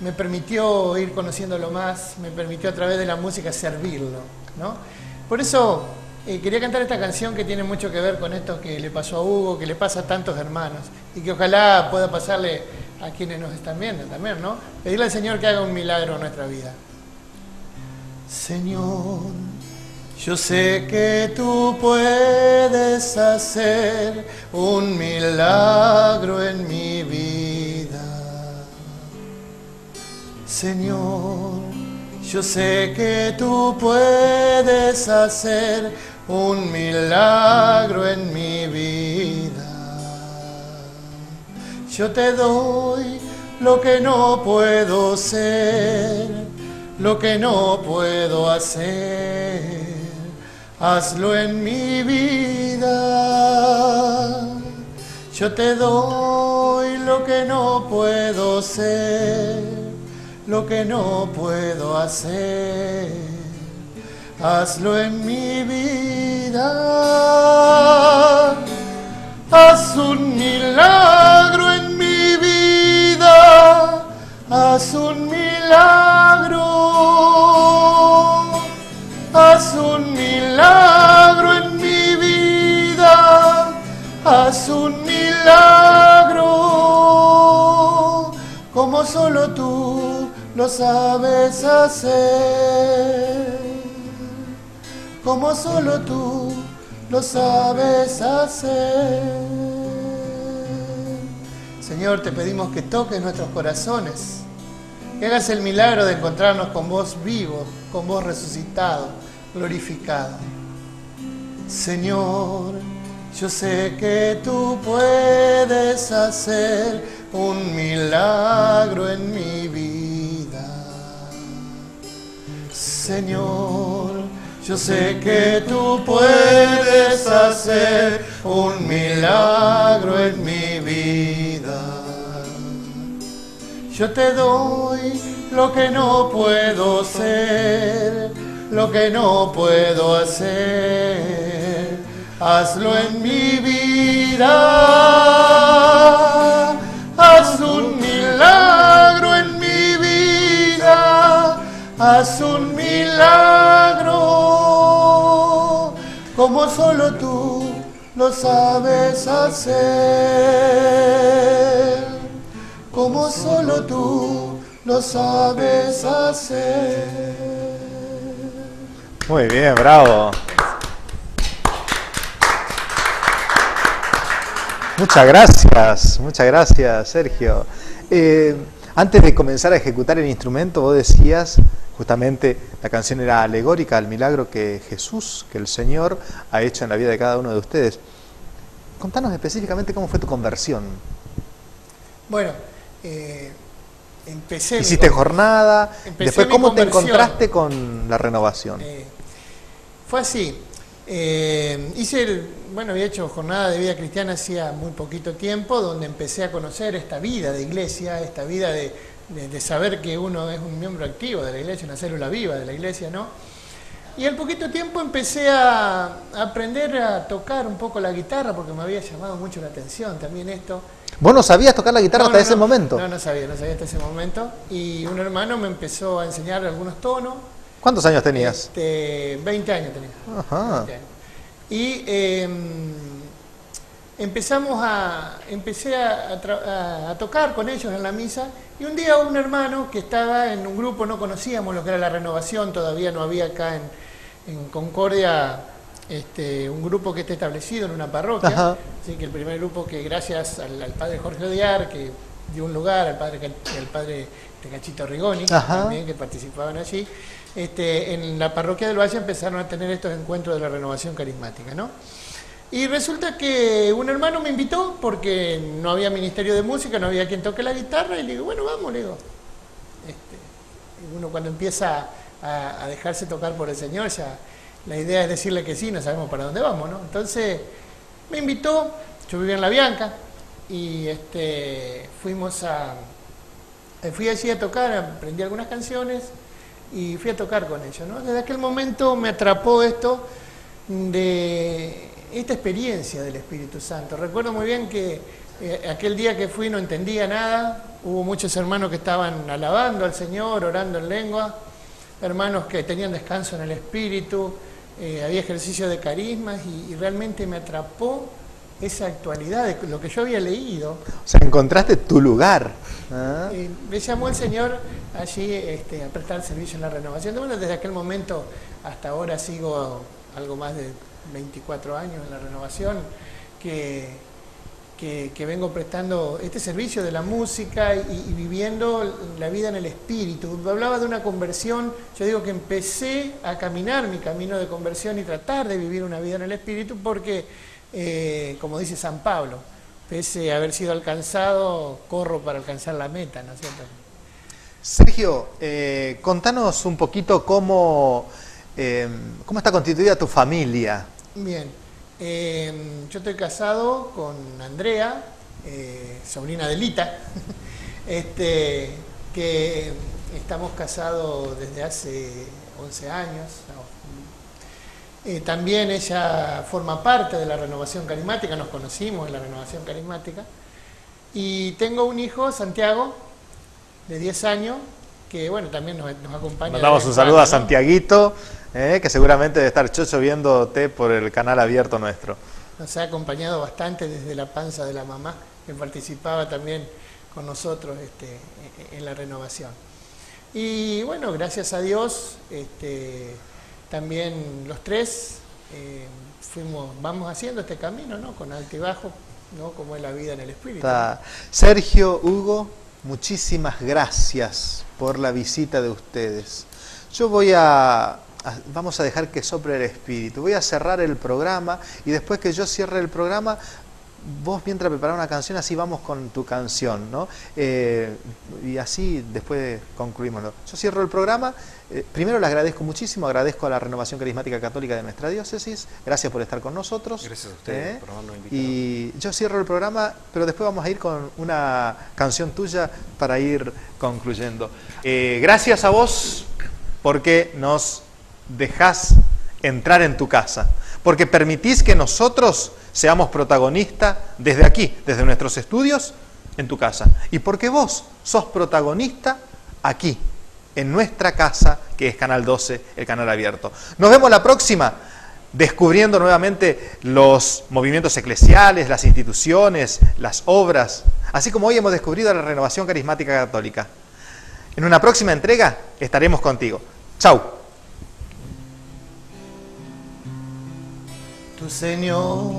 Speaker 3: me permitió ir conociéndolo más, me permitió a través de la música servirlo, ¿no? Por eso quería cantar esta canción que tiene mucho que ver con esto que le pasó a Hugo, que le pasa a tantos hermanos y que ojalá pueda pasarle a quienes nos están viendo también, ¿no? Pedirle al Señor que haga un milagro en nuestra vida. Señor, yo sé que tú puedes hacer un milagro en mi vida. Señor, yo sé que tú puedes hacer un milagro en mi vida. Yo te doy lo que no puedo ser, lo que no puedo hacer. Hazlo en mi vida. Yo te doy lo que no puedo ser, lo que no puedo hacer. Hazlo en mi vida. Haz un milagro en mi vida. Haz un milagro. Haz un milagro en mi vida. Haz un milagro. Como solo tú lo sabes hacer. Como solo tú lo sabes hacer. Señor, te pedimos que toques nuestros corazones, que hagas el milagro de encontrarnos con vos vivo, con vos resucitado, glorificado. Señor, yo sé que tú puedes hacer un milagro en mi vida. Señor, yo sé que tú puedes hacer un milagro en mi vida. Yo te doy lo que no puedo ser, lo que no puedo hacer. hazlo en mi vida, haz un milagro en mi vida, haz un milagro, como solo tú lo sabes hacer, como solo tú lo sabes hacer.
Speaker 1: Muy bien, bravo. Muchas gracias, Sergio. Antes de comenzar a ejecutar el instrumento, vos decías, justamente la canción era alegórica al milagro que Jesús, que el Señor ha hecho en la vida de cada uno de ustedes. Contanos específicamente cómo fue tu conversión.
Speaker 3: Bueno, empecé...
Speaker 1: ¿Hiciste jornada? Después, ¿cómo te
Speaker 3: conversión.
Speaker 1: encontraste con la renovación?
Speaker 3: Fue así. Había hecho jornada de vida cristiana hacía muy poquito tiempo, donde empecé a conocer esta vida de iglesia, esta vida de saber que uno es un miembro activo de la iglesia, una célula viva de la iglesia, ¿no? Y al poquito tiempo empecé a aprender a tocar un poco la guitarra, porque me había llamado mucho la atención también esto.
Speaker 1: ¿Vos no sabías tocar la guitarra hasta ese momento?
Speaker 3: No sabía hasta ese momento. Y un hermano me empezó a enseñar algunos tonos.
Speaker 1: ¿Cuántos años tenías?
Speaker 3: 20 años tenía.
Speaker 1: Ajá.
Speaker 3: 20 años. Y empecé a tocar con ellos en la misa, y un día un hermano que estaba en un grupo, no conocíamos lo que era la renovación, todavía no había acá en Concordia un grupo que esté establecido en una parroquia.
Speaker 1: Ajá.
Speaker 3: Así que el primer grupo, que gracias al padre Jorge Odiar, que dio un lugar, al padre Cachito Rigoni, también, que participaban allí, en la parroquia del Valle empezaron a tener estos encuentros de la renovación carismática, ¿no? Y resulta que un hermano me invitó, porque no había ministerio de música, no había quien toque la guitarra, y le digo, bueno, vamos, le digo. Uno cuando empieza a dejarse tocar por el Señor, ya la idea es decirle que sí, no sabemos para dónde vamos, ¿no? Entonces me invitó, yo vivía en La Bianca, y fui allí a tocar, aprendí algunas canciones y fui a tocar con ellos, ¿no? Desde aquel momento me atrapó esto de esta experiencia del Espíritu Santo. Recuerdo muy bien que aquel día que fui no entendía nada, hubo muchos hermanos que estaban alabando al Señor, orando en lengua, hermanos que tenían descanso en el Espíritu, había ejercicio de carismas, y realmente me atrapó esa actualidad de lo que yo había leído.
Speaker 1: O sea, encontraste tu lugar. ¿Ah?
Speaker 3: Me llamó el Señor allí a prestar servicio en la renovación. Bueno, desde aquel momento hasta ahora sigo algo más de 24 años en la renovación, que vengo prestando este servicio de la música y viviendo la vida en el Espíritu. Hablaba de una conversión, yo digo que empecé a caminar mi camino de conversión y tratar de vivir una vida en el Espíritu, porque, como dice San Pablo, pese a haber sido alcanzado, corro para alcanzar la meta, ¿no es cierto?
Speaker 1: Sergio, contanos un poquito cómo está constituida tu familia.
Speaker 3: Bien, yo estoy casado con Andrea, sobrina de Lita, que estamos casados desde hace 11 años. También ella forma parte de la renovación carismática, nos conocimos en la renovación carismática. Y tengo un hijo, Santiago, de 10 años, que bueno, también nos acompaña.
Speaker 1: Mandamos un saludo a Santiaguito, que seguramente debe estar chocho viéndote por el canal abierto nuestro.
Speaker 3: Nos ha acompañado bastante desde la panza de la mamá, que participaba también con nosotros en la renovación. Y bueno, gracias a Dios, también los tres vamos haciendo este camino, ¿no? Con altibajo, ¿no? Como es la vida en el Espíritu.
Speaker 1: Sergio, Hugo, muchísimas gracias por la visita de ustedes. Yo vamos a dejar que sople el Espíritu. Voy a cerrar el programa, y después que yo cierre el programa, vos mientras preparás una canción, así vamos con tu canción, ¿no? Y así después concluimos. Yo cierro el programa. Primero le agradezco muchísimo, agradezco a la Renovación Carismática Católica de nuestra diócesis. Gracias por estar con nosotros.
Speaker 7: Gracias a ustedes por habernos invitado.
Speaker 1: Y yo cierro el programa, pero después vamos a ir con una canción tuya para ir concluyendo. Gracias a vos porque nos dejás entrar en tu casa, porque permitís que nosotros seamos protagonistas desde aquí, desde nuestros estudios, en tu casa. Y porque vos sos protagonista aquí, en nuestra casa, que es Canal 12, el canal abierto. Nos vemos la próxima, descubriendo nuevamente los movimientos eclesiales, las instituciones, las obras, así como hoy hemos descubierto la Renovación Carismática Católica. En una próxima entrega estaremos contigo. ¡Chau!
Speaker 3: Tu Señor,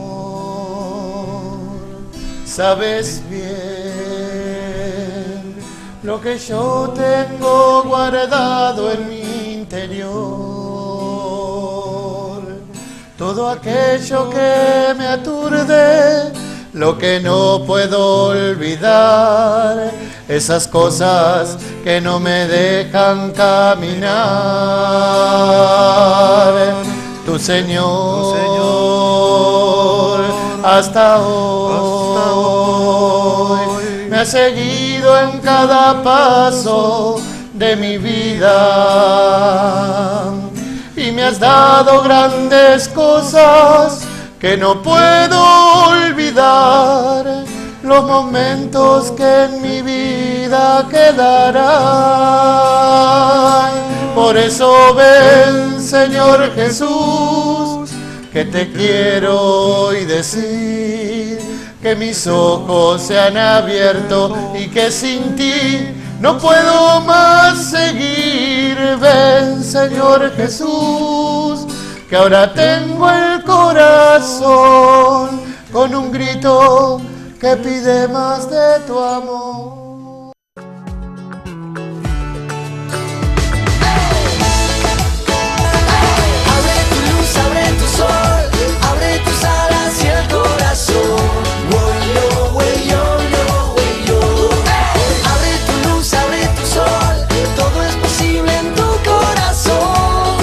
Speaker 3: sabes bien lo que yo tengo guardado en mi interior, todo aquello que me aturde, lo que no puedo olvidar, esas cosas que no me dejan caminar. Tu Señor, hasta hoy me ha seguido en cada paso de mi vida y me has dado grandes cosas que no puedo olvidar, los momentos que en mi vida quedarán. Por eso ven, Señor Jesús, que te quiero hoy decir, que mis ojos se han abierto y que sin ti no puedo más seguir. Ven, Señor Jesús, que ahora tengo el corazón con un grito que pide más de tu amor.
Speaker 2: Abre tu luz, abre tu sol, abre tus alas y el corazón. Woyo, woyo, woyo. Abre tu luz, abre tu sol, todo es posible en tu corazón.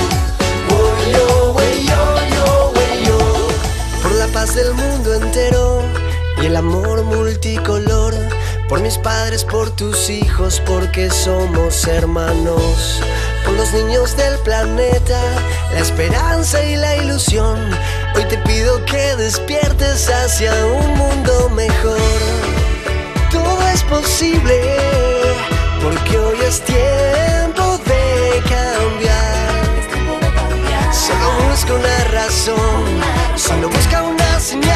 Speaker 2: Woyo, woyo, woyo. Por la paz del mundo entero y el amor multicolor, por mis padres, por tus hijos, porque somos hermanos. Por los niños del planeta, la esperanza y la ilusión, hoy te pido que despiertes hacia un mundo mejor. Todo es posible, porque hoy es tiempo de cambiar. Solo busca una razón, solo busca una señal.